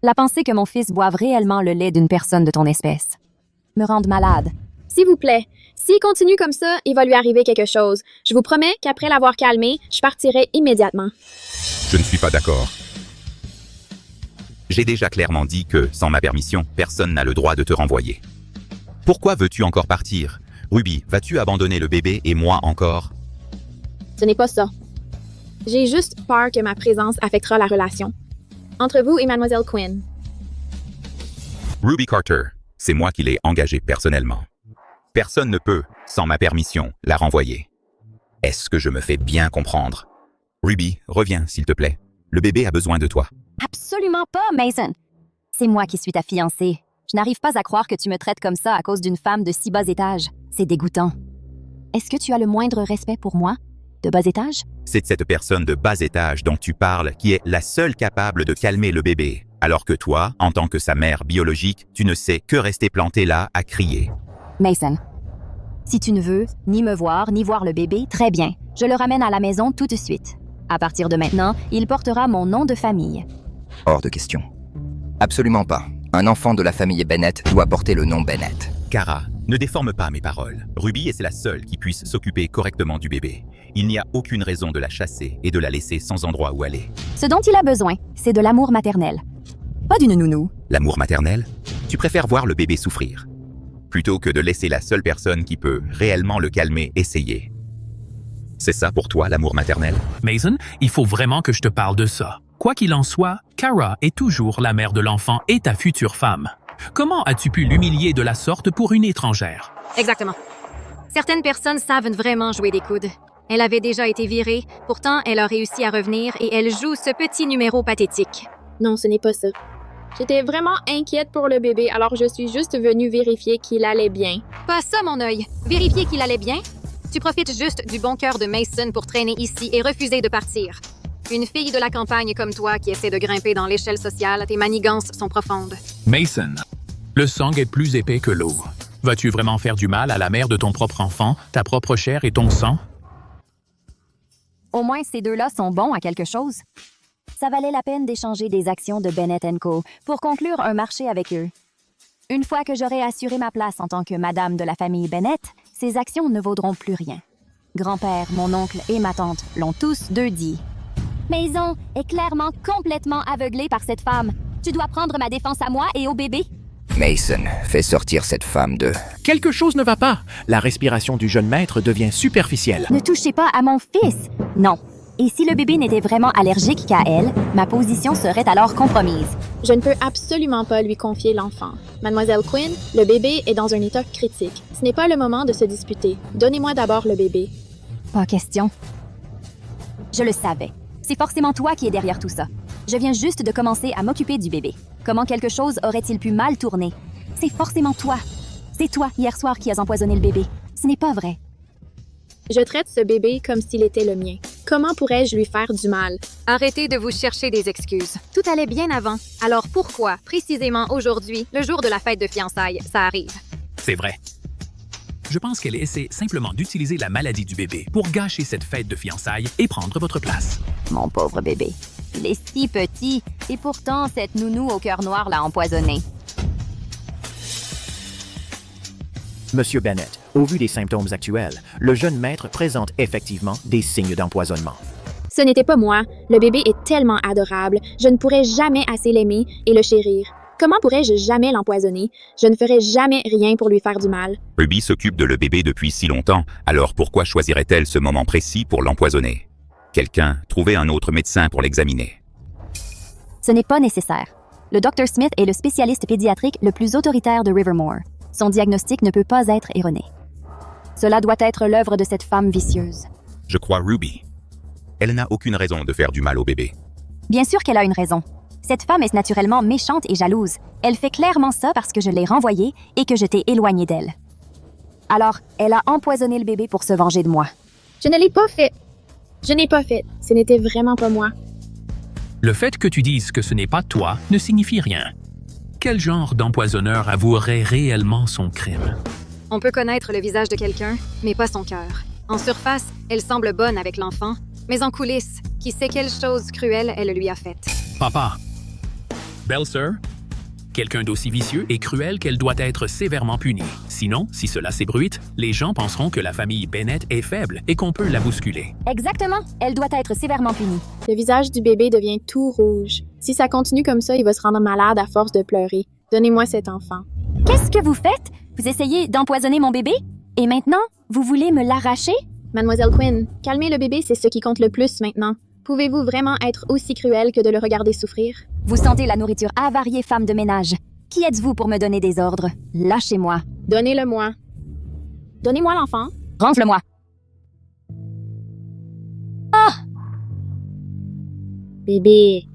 Speaker 3: La pensée que mon fils boive réellement le lait d'une personne de ton espèce me rend malade.
Speaker 1: S'il vous plaît, s'il continue comme ça, il va lui arriver quelque chose. Je vous promets qu'après l'avoir calmé, je partirai immédiatement.
Speaker 2: Je ne suis pas d'accord. J'ai déjà clairement dit que, sans ma permission, personne n'a le droit de te renvoyer. Pourquoi veux-tu encore partir? Ruby, vas-tu abandonner le bébé et moi encore?
Speaker 1: Ce n'est pas ça. J'ai juste peur que ma présence affectera la relation entre vous et Mademoiselle Quinn.
Speaker 2: Ruby Carter, c'est moi qui l'ai engagée personnellement. Personne ne peut, sans ma permission, la renvoyer. Est-ce que je me fais bien comprendre? Ruby, reviens, s'il te plaît. Le bébé a besoin de toi.
Speaker 3: Absolument pas, Mason. C'est moi qui suis ta fiancée. Je n'arrive pas à croire que tu me traites comme ça à cause d'une femme de si bas étage. C'est dégoûtant. Est-ce que tu as le moindre respect pour moi? De bas étage?
Speaker 2: C'est cette personne de bas étage dont tu parles qui est la seule capable de calmer le bébé, alors que toi, en tant que sa mère biologique, tu ne sais que rester planté là à crier.
Speaker 3: Mason, si tu ne veux ni me voir, ni voir le bébé, très bien. Je le ramène à la maison tout de suite. À partir de maintenant, il portera mon nom de famille.
Speaker 6: Hors de question. Absolument pas. Un enfant de la famille Bennett doit porter le nom Bennett.
Speaker 2: Kara, ne déforme pas mes paroles. Ruby est la seule qui puisse s'occuper correctement du bébé. Il n'y a aucune raison de la chasser et de la laisser sans endroit où aller.
Speaker 3: Ce dont il a besoin, c'est de l'amour maternel. Pas d'une nounou.
Speaker 2: L'amour maternel? Tu préfères voir le bébé souffrir, plutôt que de laisser la seule personne qui peut réellement le calmer essayer. C'est ça pour toi, l'amour maternel?
Speaker 4: Mason, il faut vraiment que je te parle de ça. Quoi qu'il en soit, Kara est toujours la mère de l'enfant et ta future femme. Comment as-tu pu l'humilier de la sorte pour une étrangère?
Speaker 5: Exactement. Certaines personnes savent vraiment jouer des coudes. Elle avait déjà été virée, pourtant elle a réussi à revenir et elle joue ce petit numéro pathétique.
Speaker 1: Non, ce n'est pas ça. J'étais vraiment inquiète pour le bébé, alors je suis juste venue vérifier qu'il allait bien.
Speaker 5: Pas ça, mon œil. Vérifier qu'il allait bien? Tu profites juste du bon cœur de Mason pour traîner ici et refuser de partir. Une fille de la campagne comme toi qui essaie de grimper dans l'échelle sociale, tes manigances sont profondes.
Speaker 4: Mason, le sang est plus épais que l'eau. Vas-tu vraiment faire du mal à la mère de ton propre enfant, ta propre chair et ton sang?
Speaker 3: Au moins, ces deux-là sont bons à quelque chose. Ça valait la peine d'échanger des actions de Bennett & Co. pour conclure un marché avec eux. Une fois que j'aurai assuré ma place en tant que madame de la famille Bennett, ces actions ne vaudront plus rien. Grand-père, mon oncle et ma tante l'ont tous deux dit. Maison est clairement complètement aveuglée par cette femme. Tu dois prendre ma défense à moi et au bébé.
Speaker 6: Mason, fais sortir cette femme de...
Speaker 16: Quelque chose ne va pas. La respiration du jeune maître devient superficielle.
Speaker 3: Ne touchez pas à mon fils. Non. Et si le bébé n'était vraiment allergique qu'à elle, ma position serait alors compromise.
Speaker 1: Je ne peux absolument pas lui confier l'enfant. Mademoiselle Quinn, le bébé est dans un état critique. Ce n'est pas le moment de se disputer. Donnez-moi d'abord le bébé.
Speaker 3: Pas question. Je le savais. C'est forcément toi qui es derrière tout ça. Je viens juste de commencer à m'occuper du bébé. Comment quelque chose aurait-il pu mal tourner? C'est forcément toi. C'est toi, hier soir, qui as empoisonné le bébé. Ce n'est pas vrai.
Speaker 1: Je traite ce bébé comme s'il était le mien. Comment pourrais-je lui faire du mal?
Speaker 5: Arrêtez de vous chercher des excuses. Tout allait bien avant. Alors pourquoi, précisément aujourd'hui, le jour de la fête de fiançailles, ça arrive?
Speaker 4: C'est vrai. Je pense qu'elle essaie simplement d'utiliser la maladie du bébé pour gâcher cette fête de fiançailles et prendre votre place.
Speaker 3: Mon pauvre bébé. Il est si petit, et pourtant cette nounou au cœur noir l'a empoisonné.
Speaker 16: Monsieur Bennett, au vu des symptômes actuels, le jeune maître présente effectivement des signes d'empoisonnement.
Speaker 1: Ce n'était pas moi. Le bébé est tellement adorable. Je ne pourrais jamais assez l'aimer et le chérir. Comment pourrais-je jamais l'empoisonner? Je ne ferais jamais rien pour lui faire du mal.
Speaker 2: Ruby s'occupe de le bébé depuis si longtemps, alors pourquoi choisirait-elle ce moment précis pour l'empoisonner? Quelqu'un, trouvez un autre médecin pour l'examiner.
Speaker 3: Ce n'est pas nécessaire. Le Dr. Smith est le spécialiste pédiatrique le plus autoritaire de Rivermore. Son diagnostic ne peut pas être erroné. Cela doit être l'œuvre de cette femme vicieuse.
Speaker 2: Je crois Ruby. Elle n'a aucune raison de faire du mal au bébé.
Speaker 3: Bien sûr qu'elle a une raison. Cette femme est naturellement méchante et jalouse. Elle fait clairement ça parce que je l'ai renvoyée et que je t'ai éloignée d'elle. Alors, elle a empoisonné le bébé pour se venger de moi.
Speaker 1: Je ne l'ai pas fait. Je n'ai pas fait. Ce n'était vraiment pas moi.
Speaker 4: Le fait que tu dises que ce n'est pas toi ne signifie rien. Quel genre d'empoisonneur avouerait réellement son crime?
Speaker 5: On peut connaître le visage de quelqu'un, mais pas son cœur. En surface, elle semble bonne avec l'enfant, mais en coulisses, qui sait quelle chose cruelle elle lui a faite.
Speaker 4: Papa. Belle sœur, quelqu'un d'aussi vicieux et cruel qu'elle doit être sévèrement punie. Sinon, si cela s'ébruite, les gens penseront que la famille Bennett est faible et qu'on peut la bousculer.
Speaker 3: Exactement, elle doit être sévèrement punie.
Speaker 1: Le visage du bébé devient tout rouge. Si ça continue comme ça, il va se rendre malade à force de pleurer. Donnez-moi cet enfant.
Speaker 3: Qu'est-ce que vous faites? Vous essayez d'empoisonner mon bébé? Et maintenant, vous voulez me l'arracher?
Speaker 1: Mademoiselle Quinn, calmer le bébé, c'est ce qui compte le plus maintenant. Pouvez-vous vraiment être aussi cruel que de le regarder souffrir?
Speaker 3: Vous sentez la nourriture avariée, femme de ménage. Qui êtes-vous pour me donner des ordres? Lâchez-moi.
Speaker 1: Donnez-le-moi. Donnez-moi l'enfant.
Speaker 3: Rentre-le-moi. Ah!
Speaker 1: Bébé.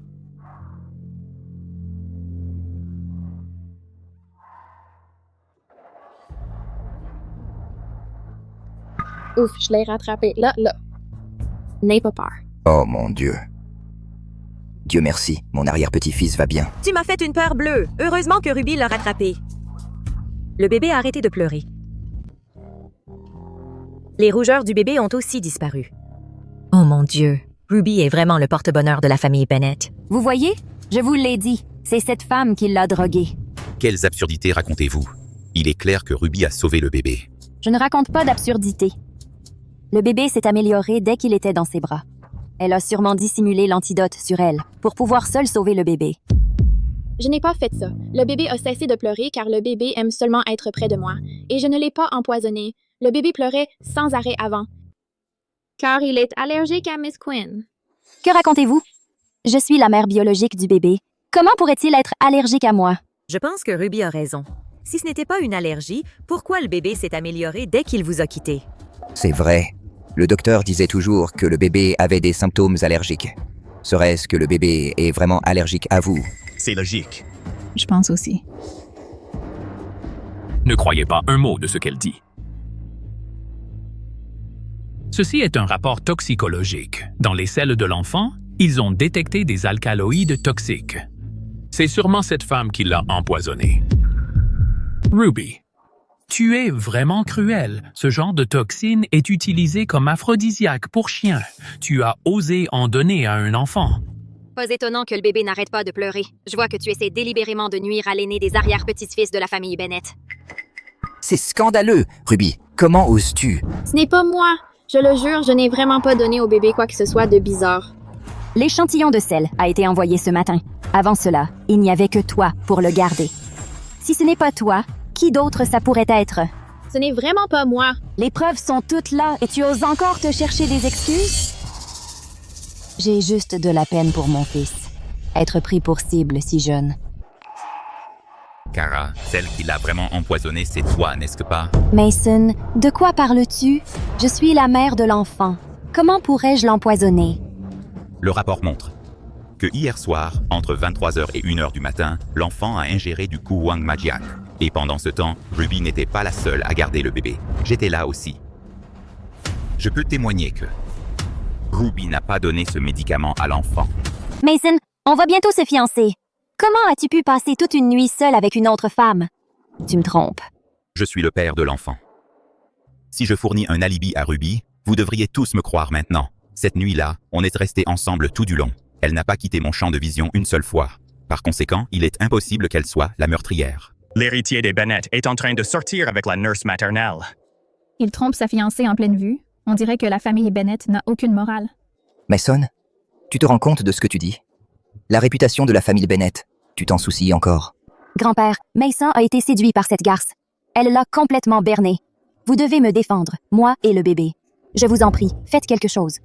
Speaker 1: Ouf, je l'ai rattrapé. Là. N'aie pas peur.
Speaker 6: Oh mon Dieu. Dieu merci, mon arrière-petit-fils va bien.
Speaker 8: Tu m'as fait une peur bleue. Heureusement que Ruby l'a rattrapé. Le bébé a arrêté de pleurer. Les rougeurs du bébé ont aussi disparu. Oh mon Dieu, Ruby est vraiment le porte-bonheur de la famille Bennett.
Speaker 3: Vous voyez? Je vous l'ai dit. C'est cette femme qui l'a drogué.
Speaker 2: Quelles absurdités racontez-vous? Il est clair que Ruby a sauvé le bébé.
Speaker 3: Je ne raconte pas d'absurdité. Le bébé s'est amélioré dès qu'il était dans ses bras. Elle a sûrement dissimulé l'antidote sur elle pour pouvoir seule sauver le bébé.
Speaker 1: Je n'ai pas fait ça. Le bébé a cessé de pleurer car le bébé aime seulement être près de moi. Et je ne l'ai pas empoisonné. Le bébé pleurait sans arrêt avant. Car il est allergique à Miss Quinn.
Speaker 3: Que racontez-vous? Je suis la mère biologique du bébé. Comment pourrait-il être allergique à moi?
Speaker 8: Je pense que Ruby a raison. Si ce n'était pas une allergie, pourquoi le bébé s'est amélioré dès qu'il vous a quitté?
Speaker 6: C'est vrai. Le docteur disait toujours que le bébé avait des symptômes allergiques. Serait-ce que le bébé est vraiment allergique à vous?
Speaker 13: C'est logique.
Speaker 14: Je pense aussi.
Speaker 4: Ne croyez pas un mot de ce qu'elle dit. Ceci est un rapport toxicologique. Dans les selles de l'enfant, ils ont détecté des alcaloïdes toxiques. C'est sûrement cette femme qui l'a empoisonné. Ruby, tu es vraiment cruel. Ce genre de toxine est utilisé comme aphrodisiaque pour chiens. Tu as osé en donner à un enfant.
Speaker 5: Pas étonnant que le bébé n'arrête pas de pleurer. Je vois que tu essaies délibérément de nuire à l'aîné des arrière-petits-fils de la famille Bennett.
Speaker 6: C'est scandaleux, Ruby. Comment oses-tu?
Speaker 1: Ce n'est pas moi. Je le jure, je n'ai vraiment pas donné au bébé quoi que ce soit de bizarre.
Speaker 3: L'échantillon de sel a été envoyé ce matin. Avant cela, il n'y avait que toi pour le garder. Si ce n'est pas toi, qui d'autre ça pourrait être?
Speaker 1: Ce n'est vraiment pas moi.
Speaker 3: Les preuves sont toutes là et tu oses encore te chercher des excuses? J'ai juste de la peine pour mon fils. Être pris pour cible si jeune.
Speaker 2: Kara, celle qui l'a vraiment empoisonné, c'est toi, n'est-ce pas?
Speaker 3: Mason, de quoi parles-tu? Je suis la mère de l'enfant. Comment pourrais-je l'empoisonner?
Speaker 2: Le rapport montre que hier soir, entre 23h et 1h du matin, l'enfant a ingéré du Kuwang Majian. Et pendant ce temps, Ruby n'était pas la seule à garder le bébé. J'étais là aussi. Je peux témoigner que Ruby n'a pas donné ce médicament à l'enfant.
Speaker 3: Mason, on va bientôt se fiancer. Comment as-tu pu passer toute une nuit seule avec une autre femme? Tu me trompes.
Speaker 2: Je suis le père de l'enfant. Si je fournis un alibi à Ruby, vous devriez tous me croire maintenant. Cette nuit-là, on est restés ensemble tout du long. Elle n'a pas quitté mon champ de vision une seule fois. Par conséquent, il est impossible qu'elle soit la meurtrière.
Speaker 13: L'héritier des Bennett est en train de sortir avec la nurse maternelle.
Speaker 14: Il trompe sa fiancée en pleine vue. On dirait que la famille Bennett n'a aucune morale.
Speaker 6: Mason, tu te rends compte de ce que tu dis? La réputation de la famille Bennett, tu t'en soucies encore?
Speaker 3: Grand-père, Mason a été séduit par cette garce. Elle l'a complètement berné. Vous devez me défendre, moi et le bébé. Je vous en prie, faites quelque chose.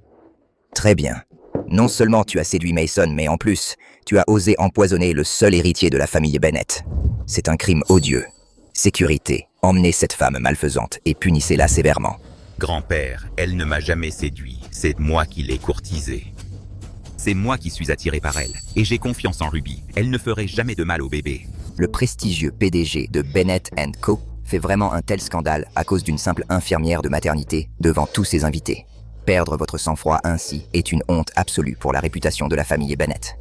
Speaker 6: Très bien. Non seulement tu as séduit Mason, mais en plus, tu as osé empoisonner le seul héritier de la famille Bennett. C'est un crime odieux. Sécurité, emmenez cette femme malfaisante et punissez-la sévèrement.
Speaker 2: Grand-père, elle ne m'a jamais séduit, c'est moi qui l'ai courtisée. C'est moi qui suis attiré par elle, et j'ai confiance en Ruby, elle ne ferait jamais de mal au bébé.
Speaker 6: Le prestigieux PDG de Bennett & Co. fait vraiment un tel scandale à cause d'une simple infirmière de maternité devant tous ses invités. Perdre votre sang-froid ainsi est une honte absolue pour la réputation de la famille Bennett.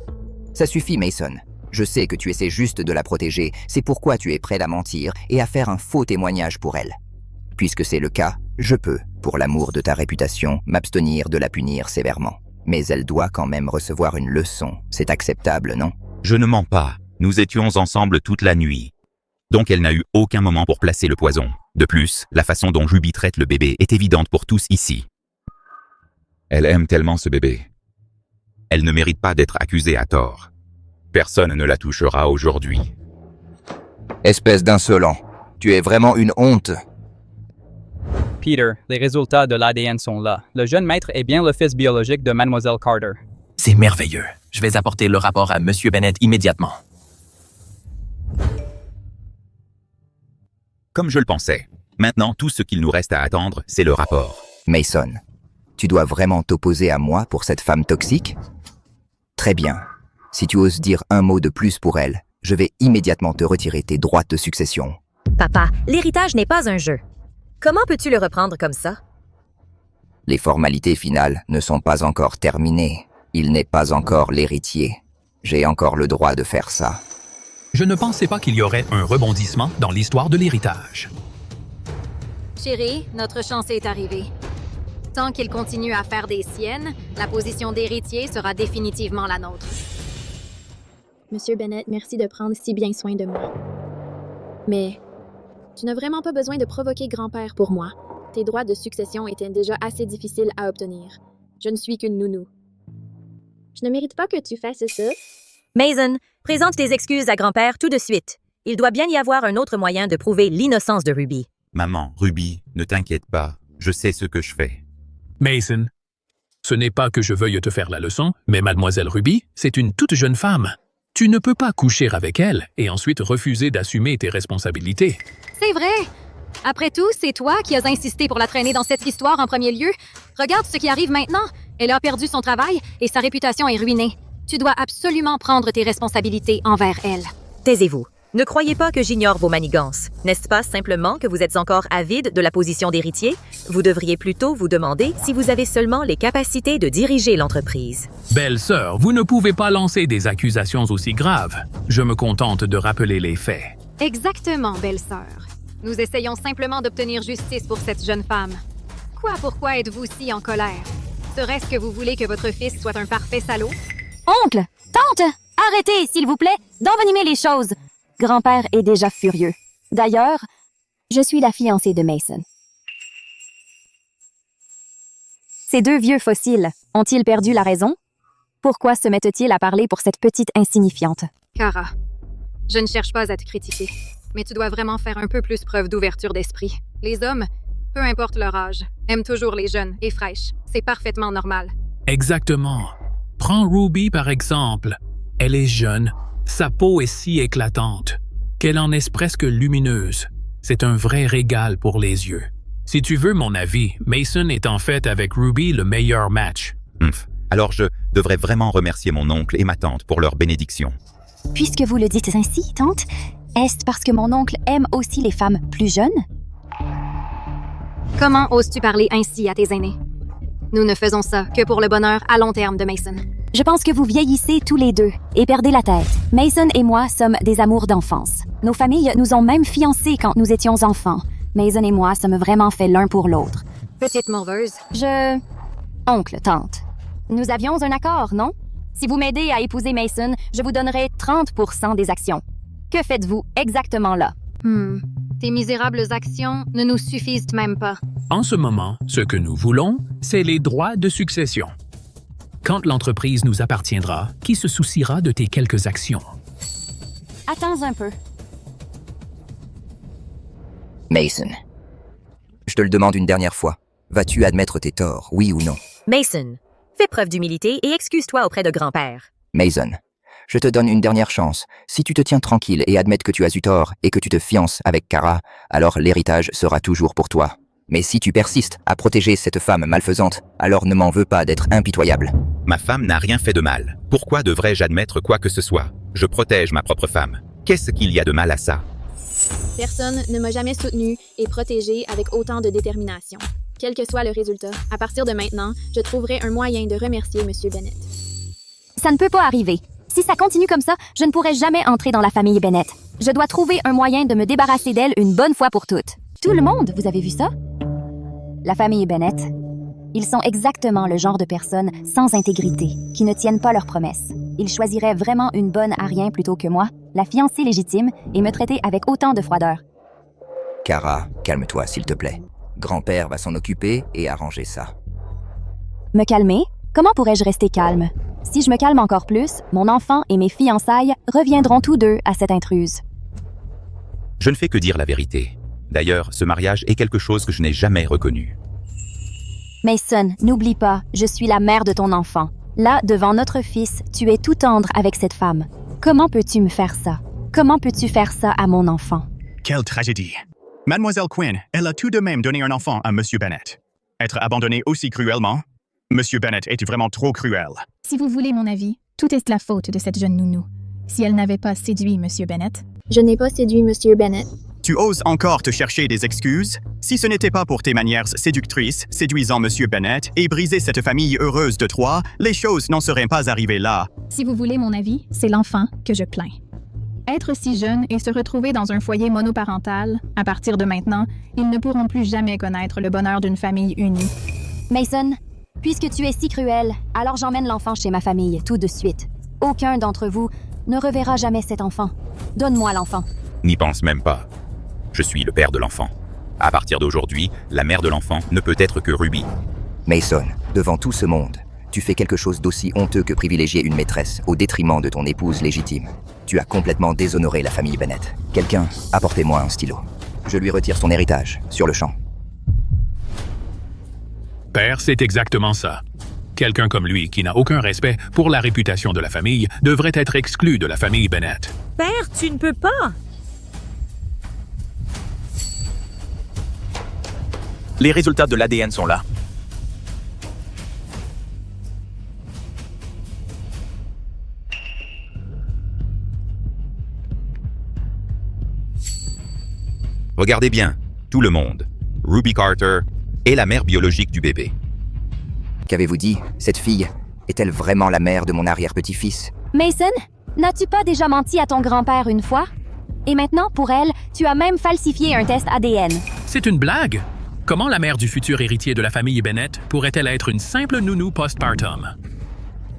Speaker 6: Ça suffit, Mason. Je sais que tu essaies juste de la protéger, c'est pourquoi tu es prêt à mentir et à faire un faux témoignage pour elle. Puisque c'est le cas, je peux, pour l'amour de ta réputation, m'abstenir de la punir sévèrement. Mais elle doit quand même recevoir une leçon. C'est acceptable, non?
Speaker 2: Je ne mens pas, nous étions ensemble toute la nuit. Donc elle n'a eu aucun moment pour placer le poison. De plus, la façon dont Ruby traite le bébé est évidente pour tous ici. Elle aime tellement ce bébé. Elle ne mérite pas d'être accusée à tort. Personne ne la touchera aujourd'hui.
Speaker 6: Espèce d'insolent. Tu es vraiment une honte.
Speaker 9: Peter, les résultats de l'ADN sont là. Le jeune maître est bien le fils biologique de Mademoiselle Carter.
Speaker 10: C'est merveilleux. Je vais apporter le rapport à Monsieur Bennett immédiatement.
Speaker 2: Comme je le pensais. Maintenant, tout ce qu'il nous reste à attendre, c'est le rapport.
Speaker 6: Mason, tu dois vraiment t'opposer à moi pour cette femme toxique? Très bien. Si tu oses dire un mot de plus pour elle, je vais immédiatement te retirer tes droits de succession.
Speaker 8: Papa, l'héritage n'est pas un jeu. Comment peux-tu le reprendre comme ça?
Speaker 6: Les formalités finales ne sont pas encore terminées. Il n'est pas encore l'héritier. J'ai encore le droit de faire ça.
Speaker 4: Je ne pensais pas qu'il y aurait un rebondissement dans l'histoire de l'héritage.
Speaker 5: Chérie, notre chance est arrivée. Tant qu'il continue à faire des siennes, la position d'héritier sera définitivement la nôtre.
Speaker 1: Monsieur Bennett, merci de prendre si bien soin de moi. Mais tu n'as vraiment pas besoin de provoquer grand-père pour moi. Tes droits de succession étaient déjà assez difficiles à obtenir. Je ne suis qu'une nounou. Je ne mérite pas que tu fasses ça.
Speaker 8: Mason, présente tes excuses à grand-père tout de suite. Il doit bien y avoir un autre moyen de prouver l'innocence de Ruby.
Speaker 2: Maman, Ruby, ne t'inquiète pas, je sais ce que je fais.
Speaker 4: Mason, ce n'est pas que je veuille te faire la leçon, mais mademoiselle Ruby, c'est une toute jeune femme. Tu ne peux pas coucher avec elle et ensuite refuser d'assumer tes responsabilités.
Speaker 5: C'est vrai! Après tout, c'est toi qui as insisté pour la traîner dans cette histoire en premier lieu. Regarde ce qui arrive maintenant. Elle a perdu son travail et sa réputation est ruinée. Tu dois absolument prendre tes responsabilités envers elle.
Speaker 8: Taisez-vous. Ne croyez pas que j'ignore vos manigances. N'est-ce pas simplement que vous êtes encore avide de la position d'héritier? Vous devriez plutôt vous demander si vous avez seulement les capacités de diriger l'entreprise.
Speaker 4: Belle-sœur, vous ne pouvez pas lancer des accusations aussi graves. Je me contente de rappeler les faits.
Speaker 5: Exactement, belle-sœur. Nous essayons simplement d'obtenir justice pour cette jeune femme. Pourquoi êtes-vous si en colère? Serait-ce que vous voulez que votre fils soit un parfait salaud?
Speaker 3: Oncle! Tante! Arrêtez, s'il vous plaît, d'envenimer les choses. Grand-père est déjà furieux. D'ailleurs, je suis la fiancée de Mason. Ces deux vieux fossiles ont-ils perdu la raison? Pourquoi se mettent-ils à parler pour cette petite insignifiante?
Speaker 5: Kara, je ne cherche pas à te critiquer, mais tu dois vraiment faire un peu plus preuve d'ouverture d'esprit. Les hommes, peu importe leur âge, aiment toujours les jeunes et fraîches. C'est parfaitement normal.
Speaker 4: Exactement. Prends Ruby par exemple. Elle est jeune. Sa peau est si éclatante qu'elle en est presque lumineuse. C'est un vrai régal pour les yeux. Si tu veux mon avis, Mason est en fait avec Ruby le meilleur match.
Speaker 2: Alors je devrais vraiment remercier mon oncle et ma tante pour leur bénédiction.
Speaker 3: Puisque vous le dites ainsi, tante, est-ce parce que mon oncle aime aussi les femmes plus jeunes?
Speaker 5: Comment oses-tu parler ainsi à tes aînés? Nous ne faisons ça que pour le bonheur à long terme de Mason.
Speaker 3: Je pense que vous vieillissez tous les deux et perdez la tête. Mason et moi sommes des amours d'enfance. Nos familles nous ont même fiancés quand nous étions enfants. Mason et moi sommes vraiment faits l'un pour l'autre.
Speaker 5: Petite morveuse.
Speaker 3: Oncle, tante. Nous avions un accord, non? Si vous m'aidez à épouser Mason, je vous donnerai 30% des actions. Que faites-vous exactement là?
Speaker 5: Tes misérables actions ne nous suffisent même pas.
Speaker 4: En ce moment, ce que nous voulons, c'est les droits de succession. Quand l'entreprise nous appartiendra, qui se souciera de tes quelques actions?
Speaker 3: Attends un peu.
Speaker 6: Mason, je te le demande une dernière fois. Vas-tu admettre tes torts, oui ou non?
Speaker 8: Mason, fais preuve d'humilité et excuse-toi auprès de grand-père.
Speaker 6: Mason, je te donne une dernière chance. Si tu te tiens tranquille et admettes que tu as eu tort et que tu te fiances avec Kara, alors l'héritage sera toujours pour toi. Mais si tu persistes à protéger cette femme malfaisante, alors ne m'en veux pas d'être impitoyable.
Speaker 2: Ma femme n'a rien fait de mal. Pourquoi devrais-je admettre quoi que ce soit? Je protège ma propre femme. Qu'est-ce qu'il y a de mal à ça?
Speaker 1: Personne ne m'a jamais soutenu et protégé avec autant de détermination. Quel que soit le résultat, à partir de maintenant, je trouverai un moyen de remercier M. Bennett.
Speaker 3: Ça ne peut pas arriver. Si ça continue comme ça, je ne pourrai jamais entrer dans la famille Bennett. Je dois trouver un moyen de me débarrasser d'elle une bonne fois pour toutes. Tout le monde, vous avez vu ça? La famille Bennett, ils sont exactement le genre de personnes sans intégrité, qui ne tiennent pas leurs promesses. Ils choisiraient vraiment une bonne à rien plutôt que moi, la fiancée légitime, et me traiter avec autant de froideur.
Speaker 6: Kara, calme-toi s'il te plaît. Grand-père va s'en occuper et arranger ça.
Speaker 3: Me calmer? Comment pourrais-je rester calme? Si je me calme encore plus, mon enfant et mes fiançailles reviendront tous deux à cette intruse.
Speaker 2: Je ne fais que dire la vérité. D'ailleurs, ce mariage est quelque chose que je n'ai jamais reconnu.
Speaker 3: Mason, n'oublie pas, je suis la mère de ton enfant. Là, devant notre fils, tu es tout tendre avec cette femme. Comment peux-tu me faire ça? Comment peux-tu faire ça à mon enfant?
Speaker 13: Quelle tragédie. Mademoiselle Quinn, elle a tout de même donné un enfant à Monsieur Bennett. Être abandonné aussi cruellement? Monsieur Bennett est vraiment trop cruel.
Speaker 14: Si vous voulez mon avis, tout est la faute de cette jeune nounou. Si elle n'avait pas séduit Monsieur Bennett...
Speaker 1: Je n'ai pas séduit M. Bennett.
Speaker 13: Tu oses encore te chercher des excuses? Si ce n'était pas pour tes manières séductrices, séduisant Monsieur Bennett et briser cette famille heureuse de trois, les choses n'en seraient pas arrivées là.
Speaker 14: Si vous voulez mon avis, c'est l'enfant que je plains. Être si jeune et se retrouver dans un foyer monoparental, à partir de maintenant, ils ne pourront plus jamais connaître le bonheur d'une famille unie.
Speaker 3: Mason, puisque tu es si cruel, alors j'emmène l'enfant chez ma famille, tout de suite. Aucun d'entre vous ne reverra jamais cet enfant. Donne-moi l'enfant.
Speaker 2: N'y pense même pas. Je suis le père de l'enfant. À partir d'aujourd'hui, la mère de l'enfant ne peut être que Ruby.
Speaker 6: Mason, devant tout ce monde, tu fais quelque chose d'aussi honteux que privilégier une maîtresse au détriment de ton épouse légitime. Tu as complètement déshonoré la famille Bennett. Quelqu'un, apportez-moi un stylo. Je lui retire son héritage, sur le champ.
Speaker 4: Père, c'est exactement ça. Quelqu'un comme lui, qui n'a aucun respect pour la réputation de la famille, devrait être exclu de la famille Bennett.
Speaker 8: Père, tu ne peux pas!
Speaker 10: Les résultats de l'ADN sont là.
Speaker 2: Regardez bien, tout le monde. Ruby Carter est la mère biologique du bébé.
Speaker 6: Qu'avez-vous dit? Cette fille est-elle vraiment la mère de mon arrière-petit-fils?
Speaker 3: Mason, n'as-tu pas déjà menti à ton grand-père une fois? Et maintenant, pour elle, tu as même falsifié un test ADN.
Speaker 4: C'est une blague? Comment la mère du futur héritier de la famille Bennett pourrait-elle être une simple nounou postpartum?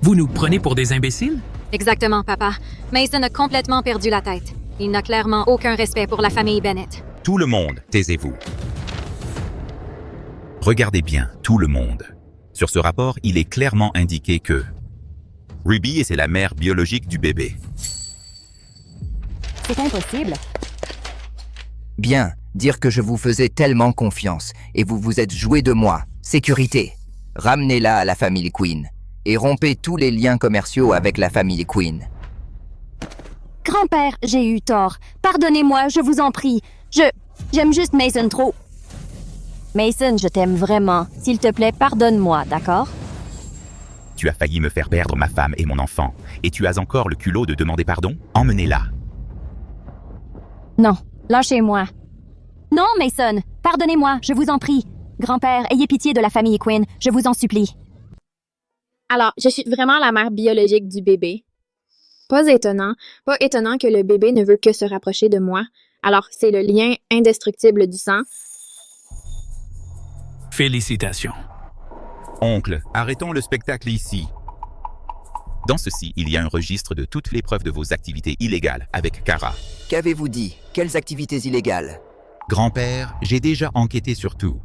Speaker 4: Vous nous prenez pour des imbéciles?
Speaker 5: Exactement, papa. Mason a complètement perdu la tête. Il n'a clairement aucun respect pour la famille Bennett.
Speaker 2: Tout le monde, taisez-vous. Regardez bien, tout le monde. Sur ce rapport, il est clairement indiqué que Ruby est la mère biologique du bébé.
Speaker 3: C'est impossible.
Speaker 6: Bien, dire que je vous faisais tellement confiance et vous vous êtes joué de moi. Sécurité. Ramenez-la à la famille Quinn et rompez tous les liens commerciaux avec la famille Quinn.
Speaker 3: Grand-père, j'ai eu tort. Pardonnez-moi, je vous en prie. J'aime juste Mason trop. Mason, je t'aime vraiment. S'il te plaît, pardonne-moi, d'accord?
Speaker 2: Tu as failli me faire perdre ma femme et mon enfant, et tu as encore le culot de demander pardon? Emmenez-la.
Speaker 3: Non, lâchez-moi. Non, Mason, pardonnez-moi, je vous en prie. Grand-père, ayez pitié de la famille Quinn, je vous en supplie.
Speaker 1: Alors, je suis vraiment la mère biologique du bébé. Pas étonnant que le bébé ne veut que se rapprocher de moi. Alors, c'est le lien indestructible du sang.
Speaker 4: Félicitations.
Speaker 2: Oncle, arrêtons le spectacle ici. Dans ceci, il y a un registre de toutes les preuves de vos activités illégales avec Kara.
Speaker 6: Qu'avez-vous dit? Quelles activités illégales?
Speaker 2: Grand-père, j'ai déjà enquêté sur tout.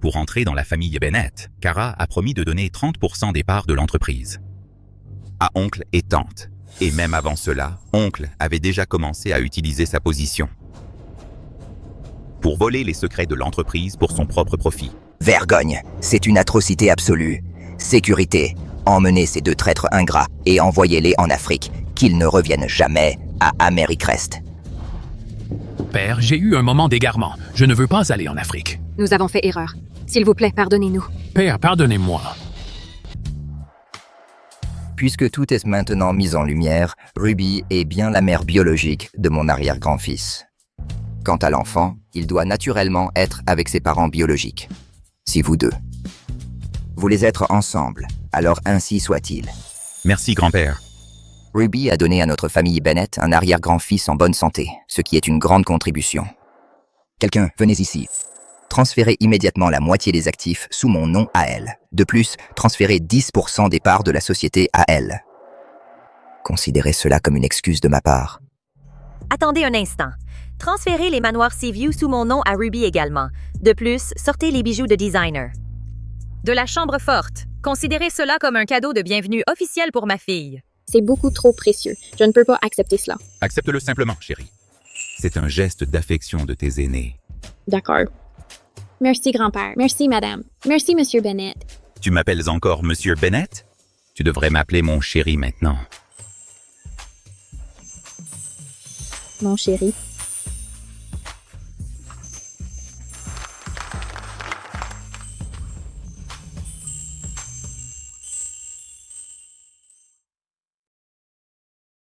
Speaker 2: Pour entrer dans la famille Bennett, Kara a promis de donner 30% des parts de l'entreprise à oncle et tante. Et même avant cela, oncle avait déjà commencé à utiliser sa position pour voler les secrets de l'entreprise pour son propre profit.
Speaker 6: Vergogne, c'est une atrocité absolue. Sécurité, emmenez ces deux traîtres ingrats et envoyez-les en Afrique, qu'ils ne reviennent jamais à Americrest.
Speaker 4: Père, j'ai eu un moment d'égarement. Je ne veux pas aller en Afrique.
Speaker 5: Nous avons fait erreur. S'il vous plaît, pardonnez-nous.
Speaker 4: Père, pardonnez-moi.
Speaker 6: Puisque tout est maintenant mis en lumière, Ruby est bien la mère biologique de mon arrière-grand-fils. Quant à l'enfant, il doit naturellement être avec ses parents biologiques. Si vous deux voulez être ensemble, alors ainsi soit-il.
Speaker 2: Merci, grand-père.
Speaker 6: Ruby a donné à notre famille Bennett un arrière-grand-fils en bonne santé, ce qui est une grande contribution. Quelqu'un, venez ici. Transférez immédiatement la moitié des actifs sous mon nom à elle. De plus, transférez 10% des parts de la société à elle. Considérez cela comme une excuse de ma part.
Speaker 8: Attendez un instant. Transférez les manoirs Seaview sous mon nom à Ruby également. De plus, sortez les bijoux de designer. De la chambre forte. Considérez cela comme un cadeau de bienvenue officiel pour ma fille.
Speaker 1: C'est beaucoup trop précieux. Je ne peux pas accepter cela.
Speaker 2: Accepte-le simplement, chérie. C'est un geste d'affection de tes aînés.
Speaker 1: D'accord. Merci, grand-père. Merci, madame. Merci, monsieur Bennett.
Speaker 2: Tu m'appelles encore Monsieur Bennett? Tu devrais m'appeler mon chéri maintenant.
Speaker 1: Mon chéri.